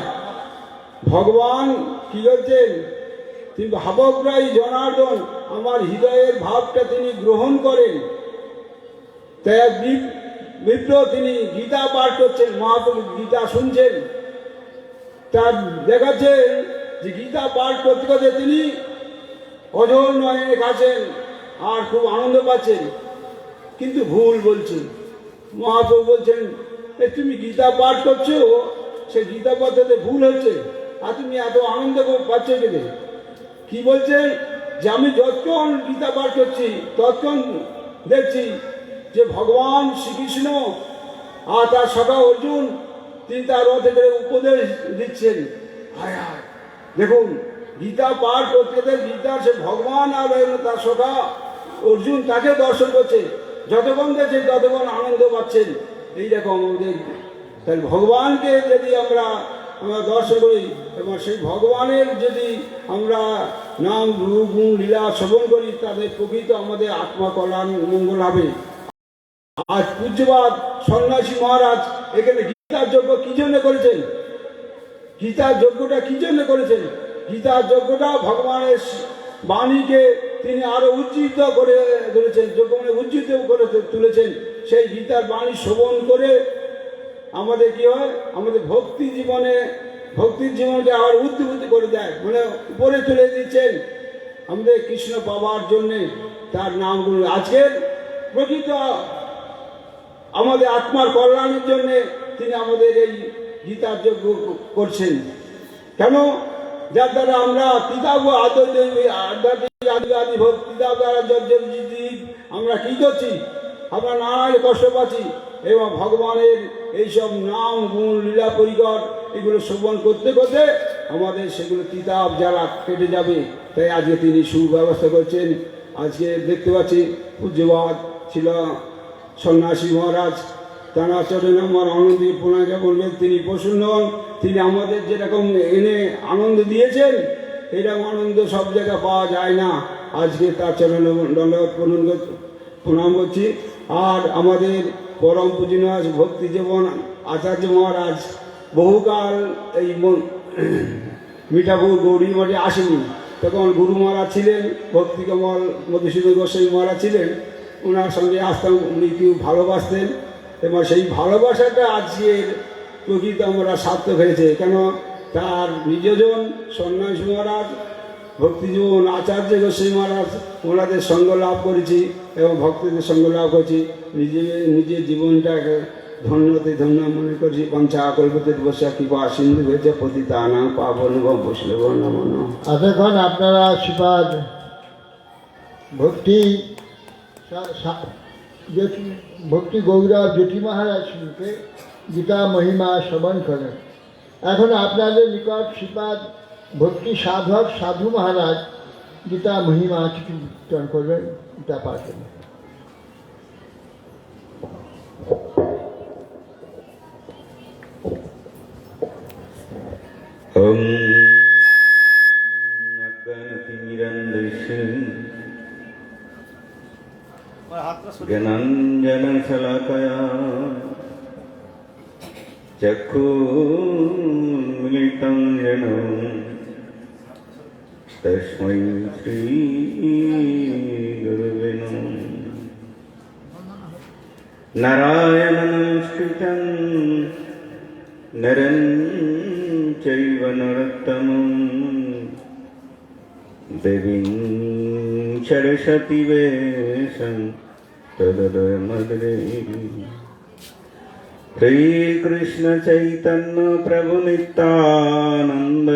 ভগবান কী করছেন, তিনি ভাবগ্রাহী জনার্দন, আমার হৃদয়ের ভাবটা তিনি গ্রহণ করেন। তাই এক বিপ্র তিনি গীতা পাঠ করছেন, মহাপুরুষ গীতা শুনছেন। তার দেখাচ্ছেন যে গীতা পাঠ করতে করতে তিনি অঝোর নয়নে কাছেন আর খুব আনন্দ পাচ্ছেন, কিন্তু ভুল বলছেন। মহাপ্রভু বলছেন, তুমি গীতা পাঠ করছো, সে গীতা পাঠতে ভুল হচ্ছে, আর তুমি এত আনন্দ পাচ্ছ কেন? কি বলছেন? যে আমি যতক্ষণ গীতা পাঠ করছি ততক্ষণ দেখছি যে ভগবান শ্রীকৃষ্ণ আর তার সখা অর্জুন, তিনি তার রথে করে উপদেশ দিচ্ছেন। হায় হায়, দেখুন গীতা পাঠ করতে গীতার সে ভগবান আর তার সখা অর্জুন তাকে দর্শন করছে, যতক্ষণ দেখছে ততক্ষণ আনন্দ পাচ্ছেন। এইরকম আমাদের, তাহলে ভগবানকে যদি আমরা দর্শন করি এবং সেই ভগবানের যদি আমরা নাম রূপ গুণ লীলা শ্রবণ করি, তাদের প্রকৃত আমাদের আত্মা কল্যাণ মঙ্গল হবে। আজ পূজ্যবাদ সন্ন্যাসী মহারাজ এখানে গীতার যজ্ঞ কি জন্য করেছেন? গীতার যজ্ঞটা কি জন্য করেছেন? গীতার যজ্ঞটা ভগবানের বাণীকে তিনি আরো উজ্জীবিত করে তুলেছেন, যজ্ঞ মানে উজ্জীবিত করে তুলেছেন। সেই গীতার বাণী শ্রবণ করে আমাদের কি হয়, আমাদের ভক্তির জীবনকে আবার উদ্দীপিত করে দেয়, মানে উপরে তুলে দিচ্ছেন আমাদের কৃষ্ণ পাওয়ার জন্যে, তার নামগুলো। আজকের প্রকৃত আমাদের আত্মার কল্যাণের জন্য তিনি আমাদের এই গীতার যজ্ঞ করছেন। কেন? যার দ্বারা আমরা পিতাব আদি ভক্তিতাব দ্বারা আমরা কি করছি, আমরা নানান কষ্ট পাচ্ছি, এবং ভগবানের এইসব নাম গুণ লীলা পরিকর এগুলো শ্রবণ করতে করতে আমাদের সেগুলো কিতাব জ্বালা কেটে যাবে। তাই আজকে তিনি সুব্যবস্থা করছেন। আজকে দেখতে পাচ্ছি পূজ্যবাদ ছিল সন্ন্যাসী মহারাজ, তারা চরণে আমার আনন্দ প্রণামকে বলবেন। তিনি প্রসন্ন হন, তিনি আমাদের যেরকম এনে আনন্দ দিয়েছেন, এরকম আনন্দ সব জায়গায় পাওয়া যায় না। আজকে তার চরণে দণ্ডবত প্রণাম করছি। আর আমাদের পরম পূজনীয় ভক্তি জীবন আচার্য মহারাজ বহুকাল এই মিঠাপুর গৌরী মঠে আসেনি, তখন গুরু মহারাজ ছিলেন, ভক্তি কমল মধুসূদন গোস্বামী মহারাজ ছিলেন, ওনার সঙ্গে আসতাম, উনি কেউ ভালোবাসতেন, এবং সেই ভালোবাসাটা আজকের প্রকৃত আমরা সার্থক হয়েছে। কেন? তার নিজজন সন্ন্যাসী মহারাজ, ভক্তিজীবন আচার্য গোস্বামী মহারাজ, ওনাদের সঙ্গ লাভ করেছি এবং ভক্তদের সঙ্গ লাভ করেছি। নিজের জীবনটাকে ধন্যতে ধন্য মনে করছি। পঞ্চা কল্পতের বসা কৃপা সিন্ধু হয়েছে পতিতানা পাবন বৈষ্ণব নমঃ। এতক্ষণ আপনারা শ্রীপাদ ভক্তি গৌরব জ্যোতি মহারাজকে গীতা মহিমা শ্রবণ করেন। এখন আপনাদের নিকট শ্রীপাদ ভক্তি সাধক সাধু মহারাজ গীতা মহিমা কিছু কীর্তন করবেন, গীতা পাঠ করবেন। ওম অজ্ঞানতিমিরান্ধস্য জ্ঞানাঞ্জনশলাকয়া चक्षुर्मिलितं येन तस्मै श्रीगुरवे नमः। नारायणं नमस्कृतं नरं चैव नरोत्तमं देवीं सरस्वती वेशं तदमद्रे। श्रीकृष्ण चैतन्य प्रभु नित्यानंद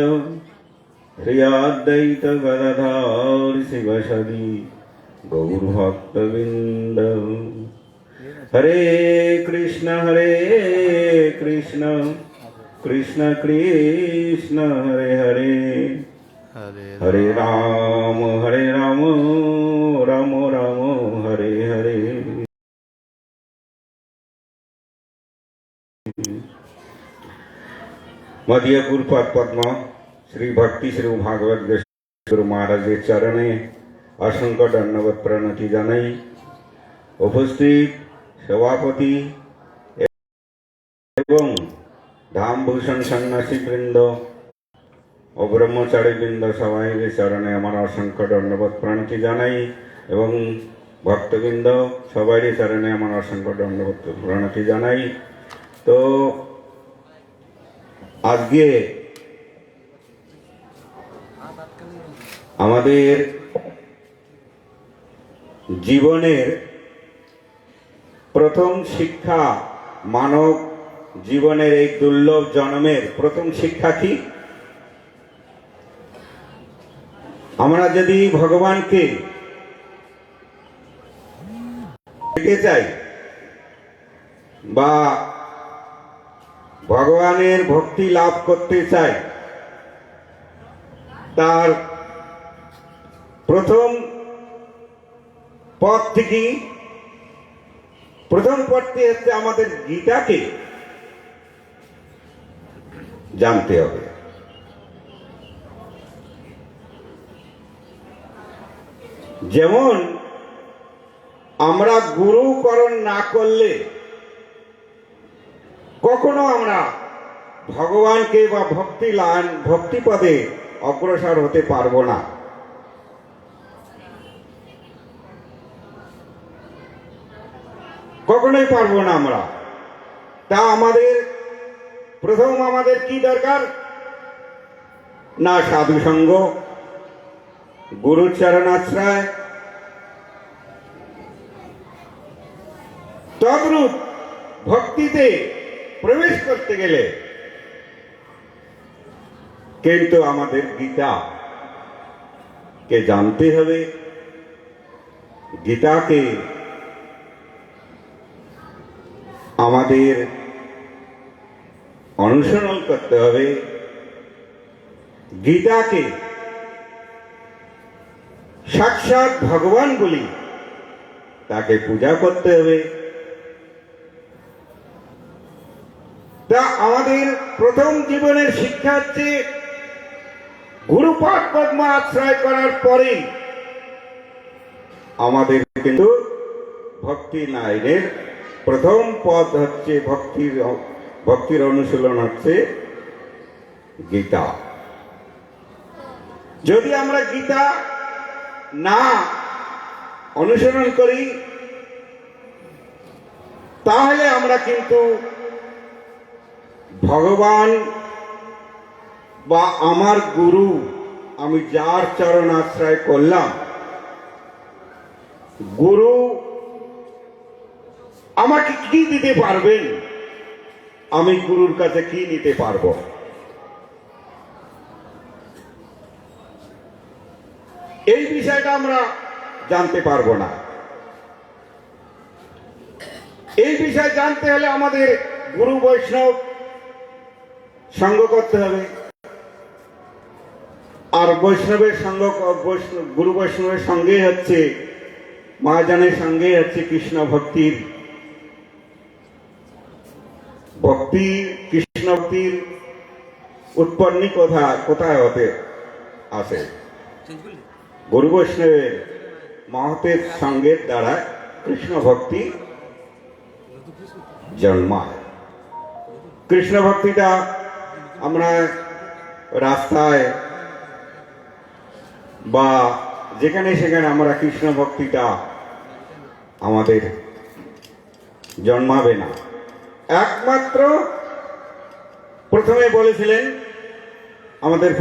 श्री अद्वैत गदाधर शिवसदि गौरभक्तवृंद। हरे कृष्ण कृष्ण कृष्ण हरे हरे, हरे राम राम राम हरे हरे। मध्य गुरुपाद पद्म श्री भक्ति श्री भागवत गुरु महाराजेर चरणे असंख्य धन्यवाद प्रणति जानाई। उपस्थित सभापति एवं धामभूषण सन्यासी बृंद और ब्रह्मचारी बृंद सबाई चरणे आमार असंख्य धन्यवाद प्रणति जानाई एवं भक्तबृंद सबाई चरणे आमार असंख्य धन्यवाद प्रणति जानाई। तो আজকে আমাদের জীবনের প্রথম শিক্ষা, মানব জীবনের এই দুর্লভ জন্মের প্রথম শিক্ষা কি? আমরা যদি ভগবানকে পেতে চাই বা ভগবানের ভক্তি লাভ করতে চাই, তার প্রথম পথটি কি? প্রথম পথটি হচ্ছে আমাদের গীতাকে জানতে হবে। যেমন আমরা গুরুকরণ না করলে কখনো আমরা ভগবানকে বা ভক্তি পদে অগ্রসর হতে পারবো না। কখনোই পারবো না আমরা। তা প্রথম আমাদের কি দরকার? না সাধু সঙ্গ, গুরুর চরণাশ্রয়, তদ্রূপ ভক্তিতে প্রবেশ করতে গেলে কিন্তু আমাদের গীতা কে জানতে হবে, গীতাকে আমাদের অনুসরণ করতে হবে, গীতাকে সাক্ষাৎ ভগবান বলি তাকে পূজা করতে হবে। তা আমাদের প্রথম জীবনের শিক্ষা হচ্ছে গুরুপাদ পদ্ম আশ্রয় করার পরে আমাদের কিন্তু ভক্তি লাইনের প্রথম পথ হচ্ছে ভক্তির অনুশীলন হচ্ছে গীতা। যদি আমরা গীতা না অনুসরণ করি তাহলে আমরা কিন্তু ভগবান বা আমার গুরু, আমি যার চরণ আশ্রয় করলাম, গুরু আমাকে কি দিতে পারবেন, আমি গুরুর কাছে কি নিতে পারবো, এই বিষয়টা আমরা জানতে পারবো না। এই বিষয় জানতে হলে আমাদের গুরু বৈষ্ণব সঙ্গ করতে হবে। আর বৈষ্ণবের সঙ্গ, গুরু বৈষ্ণবের সঙ্গে হচ্ছে মহাজনের সঙ্গে হচ্ছে কৃষ্ণ ভক্তির কৃষ্ণ ভক্তির উৎপন্নী কোথায় হতে আসে? গুরু বৈষ্ণবের মহতের সঙ্গের দ্বারা কৃষ্ণ ভক্তি জন্মায়। কৃষ্ণ ভক্তিটা আমরা রাস্তায় বা যেখানে সেখানে আমরা কৃষ্ণ ভক্তিটা আমাদের জন্মাবে না। একমাত্র প্রথমে বলেছিলেন আমাদের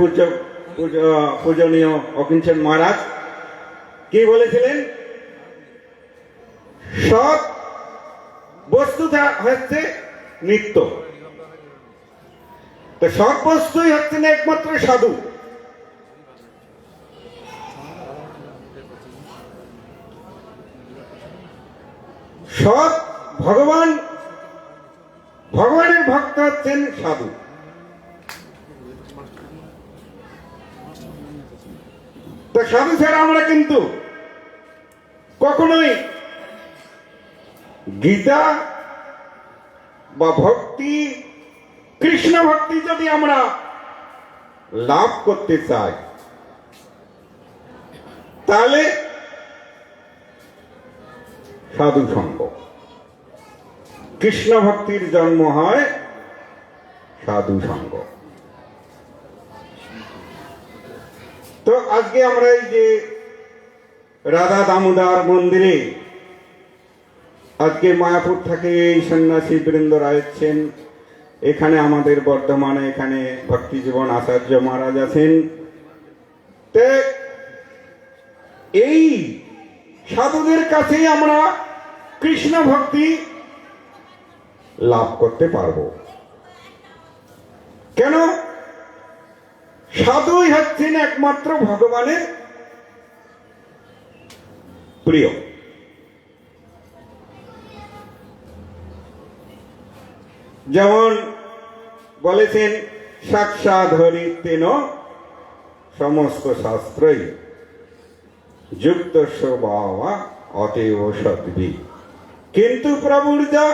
পূজনীয় অকিঞ্চন মহারাজ, কি বলেছিলেন? সৎ বস্তুটা হচ্ছে নিত্য। তো সৎ বস্তুই হচ্ছেন একমাত্র সাধু। সৎ ভগবানের ভক্ত হচ্ছেন সাধু। তো সাধু ছাড়া আমরা কিন্তু কখনোই গীতা বা ভক্তি, কৃষ্ণ ভক্তি যদি আমরা লাভ করতে চাই, তাহলে সাধু সঙ্গ। কৃষ্ণ ভক্তির জন্ম হয় সাধু সঙ্গ। তো আজকে আমরা এই যে রাধা দামোদর মন্দিরে আজকে মায়াপুর থেকে এই সন্ন্যাসী বৃন্দ রয়েছেন, এখানে আমাদের বর্ধমানে এখানে ভক্তি জীবন আচার্য মহারাজ আছেন। তো এই সাধুদের কাছেই আমরা কৃষ্ণ ভক্তি লাভ করতে পারবো। কেন? সাধুই হচ্ছেন একমাত্র ভগবানের প্রিয়। যেমন বলেছেন, সাক্ষাৎ হরিতেন সমস্ত শাস্ত্রই যুক্ত বাবা অতএব সদ্ভি, কিন্তু প্রভুর যা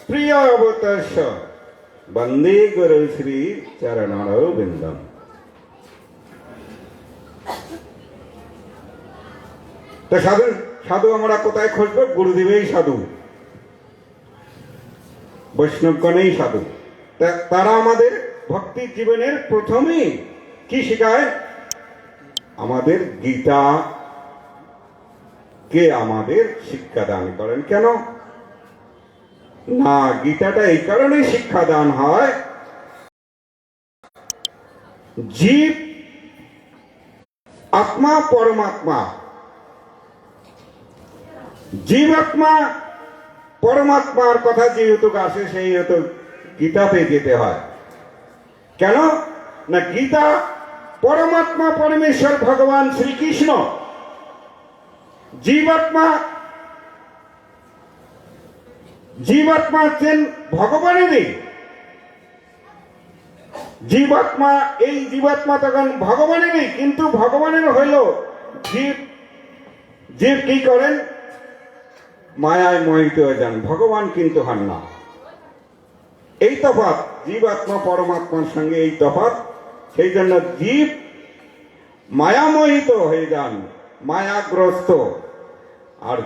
প্রিয় অবতস্য বন্দে গুরু শ্রী চরণারবিন্দম। তো সাধু আমরা কোথায় খুঁজবো? গুরুদেবেই সাধু, বৈষ্ণবগণেই সাধু। তারা আমাদের ভক্তির জীবনের প্রথমে কি শেখায়? আমাদের গীতা কে আমাদের শিক্ষা দান করেন। কেন না? গীতাটা এই কারণে শিক্ষা দান হয়, জীব আত্মা পরমাত্মা, জীবাত্মা পরমাত্মার কথা যেহেতু আসে সেই হেতু গীতাতে যেতে হয়। কেন না? গীতা পরমাত্মা পরমেশ্বর ভগবান শ্রীকৃষ্ণ, জীবাত্মা হচ্ছেন ভগবানেরই জীবাত্মা। এই জীবাত্মা তখন ভগবানেরই, কিন্তু ভগবানের হইল জীব কি করেন? মায়ায় মোহিত হয়ে যান, ভগবান কিন্তু হন না। এই তফাৎ জীবাত্মা পরমাত্মার সঙ্গে, এই তফাৎ। সেই জন্য জীব মায়ামোহিত হয়ে যান, মায়াগ্রস্ত, আর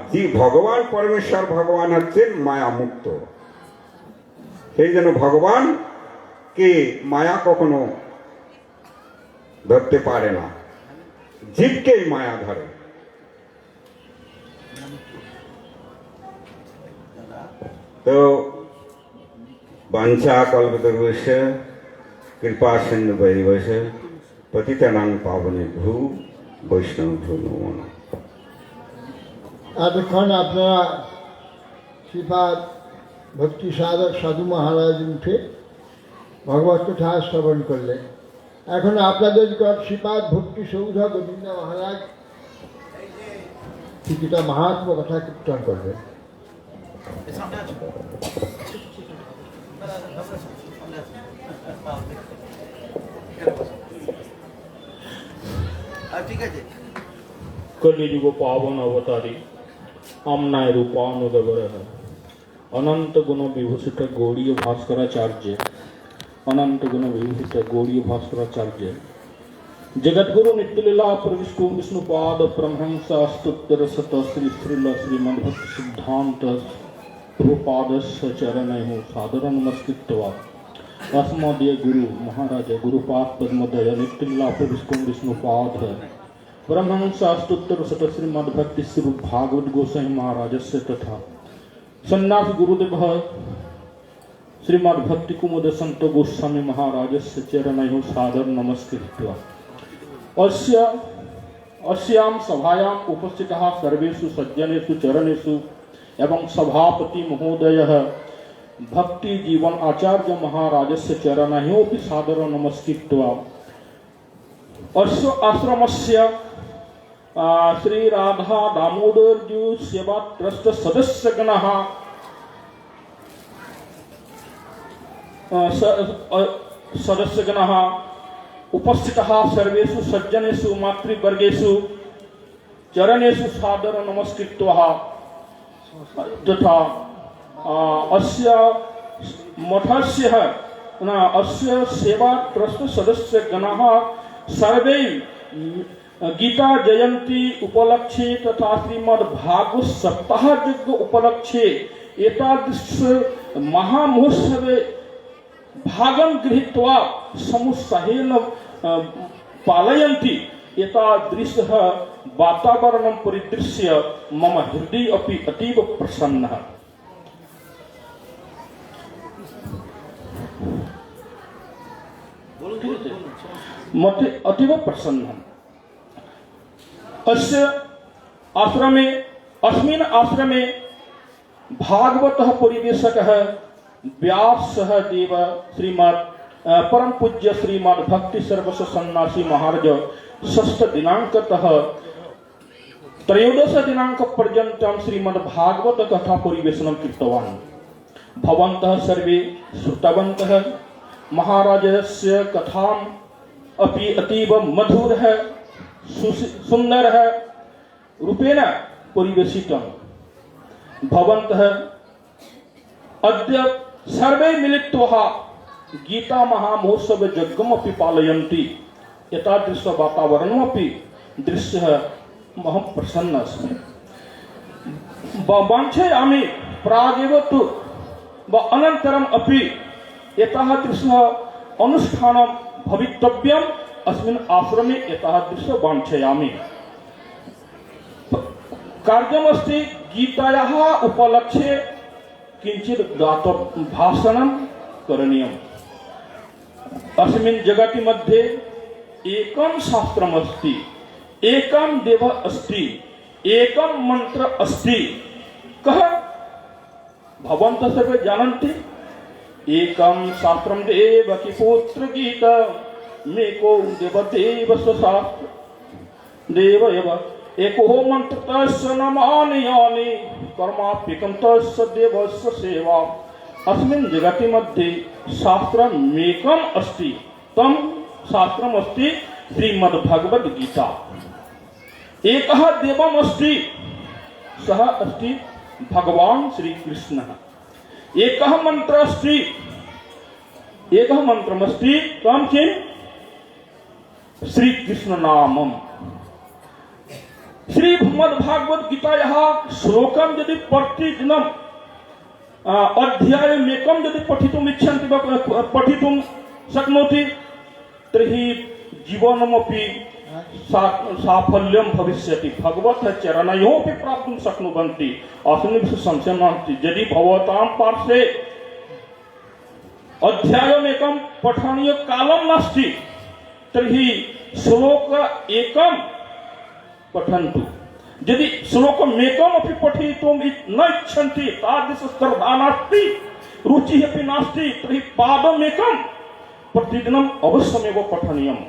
ভগবান পরমেশ্বর ভগবান হচ্ছেন মায়া মুক্ত। সেই জন্য ভগবান কে মায়া কখনো ধরতে পারে না, জীবকেই মায়া ধরে। তো বাঞ্ছা কল্পতরুস্য কৃপা সিন্ধু বৈবশ পতিতানাং পাবনেভ্যো বৈষ্ণবেভ্যো নমো নমঃ। এতক্ষণ আপনারা শ্রীপাদ ভক্তি সাধক সাধু মহারাজ উঠে ভগবত কথা শ্রবণ করলেন। এখন আপনাদের শ্রীপাদ ভক্তি সৌধ গোবিন্দ মহারাজ কিছুটা মাহাত্ম কথা কীর্তন করবেন। ঠিক আছে। कलियुग पावन अवतारी आमनाय रूपानुदगर अनंत गुण विभूषित गौड़ीय भास्कराचार्य, अनंत गुण विभूषित गौड़ीय भास्कराचार्य, जगद्गुरु नित्यलीला प्रविष्टु विष्णुपाद परमहंस अष्टोत्तर शत श्री श्रील श्रीमद्भक्त सिद्धांत प्रभुपादस्य चरणयोः सादरं नमस्कृत्वा अस्मदीय गुरु महाराज गुरुपाद पद्मदय नित्यलाप विष्णुपाद परमहंस अष्टोत्तर शत श्रीमद् भक्ति स्वरूप भागवत गोसाई महाराजस्य तथा सन्यासी गुरुदेव श्रीमद् भक्ति कुमुद संत गोस्वामी महाराजस्य चरणयोः सादर नमस्कृत्वा अस्यां सभायाम् उपस्थितः सर्वेषु सज्जनेषु चरणेषु एवं सभापति महोदयः भक्ति जीवन आचार्य महाराजस्य चरणयोः सादर नमस्कृत्वा अस्य आश्रमस्य श्री राधा दामोदर जी सेवा ट्रस्ट सदस्यगणः सदस्यगणः उपस्थितः सर्वेषु सज्जनेषु मातृवर्गेषु चरणेषु सादर नमस्कृत्वा तथा अस्य मठस्य अस्य सेवा ट्रस्ट सदस्यगणः सर्वे गीता जयंती उपलक्ष्ये तथा श्रीमद् भागवत सप्ताह यज्ञ उपलक्ष्ये एतादृश महामहोत्सवे भागं गृहीत्वा समुत्साहेन पालयन्ति। एतादृशः वातावरणं परिदृश्य मम हृदय अपि अतीव प्रसन्नः। मते अतीव प्रसन्नम्। अस्य आश्रमे अस्मिन् आश्रमे भागवतः परिवेशकः व्यासः देव श्रीमद् परम पूज्य श्रीमद् भक्ति सर्वस्व सन्यासी महाराज षष्ठ दिनांकतः त्रयोदश दिनांक पर्यन्तं श्रीमद् भागवत कथा परिवेशनं कृतवान्। भवन्तः सर्वे श्रुतवन्तः। महाराजस्य कथाम् अपि अतीव मधुरः सुन्दरः रूपेण परिवेशितं। भवन्तः अद्य सर्वे मिलित्वा गीता महामहोत्सव यज्ञमपि पालयन्ति। एतादृश वातावरणमपि दृश्यः अहं प्रसन्नः अस्मि। वाञ्छयामि प्रागेव तु अनन्तरम् अपि एतादृशः अनुष्ठानं भवितव्यम् अस्मिन् आश्रमे। एतादृश वाञ्छयामि। कार्यमस्ति गीतायाः उपलक्ष्ये किञ्चित् भाषणं करणीयम्। अस्मिन् जगति मध्ये एकं शास्त्रम् अस्ति, एकं देव अस्ति, एकं मंत्र अस्ति। कः? भवन्तः सर्वे जानन्ति। एकं शास्त्रं देवकी पुत्र गीता मेको देवदेव शास्त्र देव एव एको मंत्र तस्य नमानि यानि कर्माप्यकं तस्य देवस्य सेवा। अस्मिन् जगति मध्ये शास्त्रमेकम् अस्ति। तं शास्त्रम् अस्ति श्रीमद् भगवद गीता। एकः देवम् अस्ति, सः अस्ति भगवान् श्री कृष्णः। एकः मंत्र अस्ति, एकः मंत्रम् अस्ति, तं किं? श्री कृष्ण नामम्। श्रीमद् भागवत गीतायाः श्लोकं यदि प्रतिदिनं अध्यायमेकं यदि पठितुम् इच्छन्ति वा पठितुं शक्नोति तर्हि जीवनमपि साफल्यं भविष्यति। भगवतः चरणयोः प्राप्तुं शक्नुवन्ति। अस्मिन् विषये संशयः नास्ति। यदि भवतां पार्श्वे अध्यायमेकं पठनीयकालं नास्ति तर्हि श्लोक एकं पठन्तु। यदि श्लोकमेकमपि पठितुं न इच्छन्ति, तादृश श्रद्धा नास्ति, रुचिः अपि नास्ति, तर्हि पादमेकं प्रतिदिनम् अवश्यमेव पठनीयम्।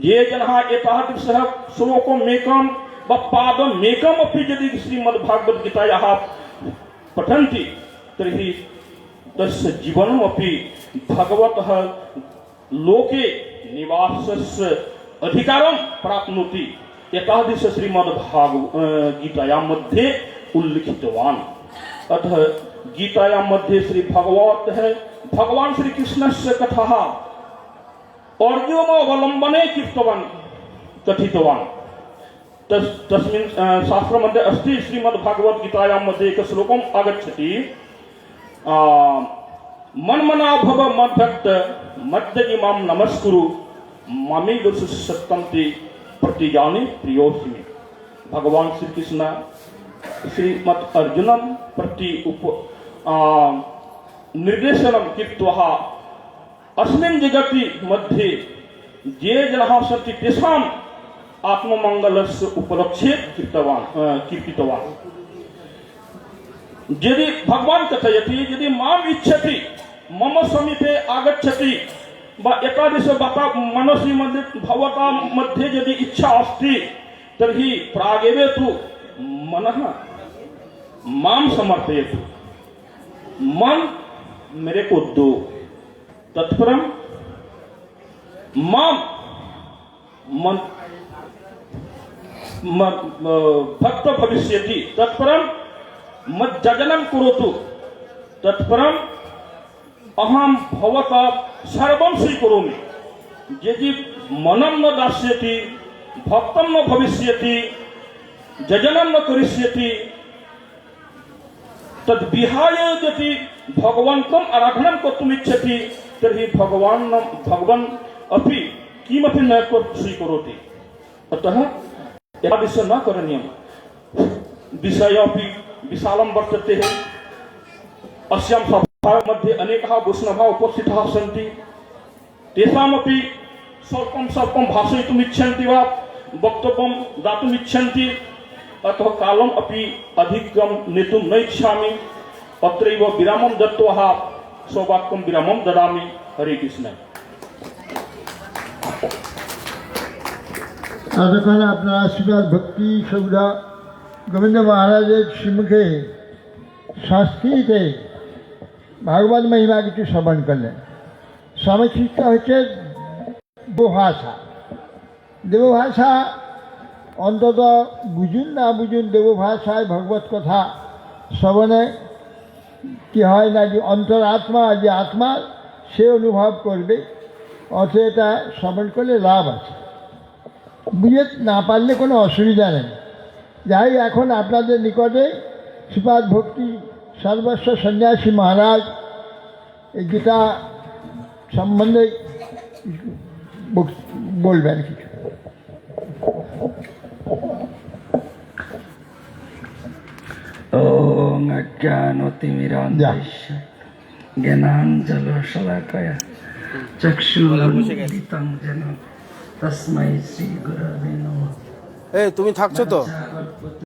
ये जनाः एतादृशः श्लोकमेकं वा पादमेकमपि यदि श्रीमद्भागवत गीतायाः पठन्ति तर्हि तस्य जीवनमपि भगवतः लोके निवासस्य अधिकारं प्राप्नोति। एतादृश श्रीमद्भागवतगीतायां मध्ये उल्लिखितवान्। अतः गीतायां मध्ये श्री भगवान श्री कृष्णस्य कथाः अर्जुन अवलम्बने कथितवान्। तस्मिन् शास्त्रमध्ये अस्ति श्रीमद्भगवद्गीतायां मध्ये एकः श्लोकम् आगच्छति मन्मना भव मद्भक्त मद्दगि मां नमस्कुरु ममेव सत्यं ते प्रतिजाने प्रियोऽस्मि। भगवान श्री कृष्ण श्रीमद् अर्जुनं प्रति निर्देशनं कृत्वा अस्मिन् जगति मध्ये ये जनाः सन्ति तेषाम् आत्ममङ्गलस्य उपलक्ष्ये कीर्तितवान्। यदि भगवान कथयति यदि माम् इच्छति मम समीपे आगच्छति वा एतादृश मनसि मध्ये भवतां मध्ये यदि इच्छा अस्ति तर्हि प्रागेव तु मनः मां समर्पयतु, मन मेरे को दो, तत्परम मां मन भक्त भविष्यति, तत्परम मज्जननं करोतु, तत्परम अहम भवता सर्वं स्वीकरोमि। यदि मनम न दास्यति भक्तं न भविष्यति जजनं न करिष्यति तद् विहाय यदि भगवन्तम् आराधनं कर्तुम् इच्छति तर्हि भगवान् अपि किमपि न स्वीकरोति। अतः एतादृश न करणीयम्। विषय अपि विशालं वर्तते। अस्यां सभायां मध्ये अनेकाः वैष्णवाः उपस्थिताः सन्ति। तेषामपि स्वल्पं भाषयितुम् इच्छन्ति वा वक्तव्यं दातुम् इच्छन्ति। अतः कालम् अपि अधिकं नेतुं न इच्छामि। अत्रैव विरामं दत्त्वा स्ववाक्यं विरामं ददामि। हरे कृष्ण। এতক্ষণ আপনার আশীর্বাদ ভক্তি সুবিধা গোবিন্দ মহারাজের শ্রীমুখে সংস্কৃতে ভাগবত মহিমা কিছু শ্রবণ করলেন। সমশিক্ষা হচ্ছে দেবভাষা। দেবভাষা অন্তত বুঝুন না বুঝুন দেবভাষায় ভগবত কথা শ্রবণে কি হয় না যে অন্তরাত্মা যে আত্মা সে অনুভব করবে। অথচ এটা শ্রবণ করলে লাভ আছে। বুঝে না পারলে কোনো অসুবিধা নেই। যাই এখন আপনাদের নিকটে শ্রীপাদ ভক্তি সর্বস্ব সন্ন্যাসী মহারাজ এই গীতা সম্বন্ধে বলবেন কিছু। ওং অজ্ঞানতিমিরান্ধস্য জ্ঞানাঞ্জনশলাকয়া চক্ষুরুন্মিলিतं যেন তস্मै শ্রী গুরবে নমঃ। এই তুমি থাকছো তো?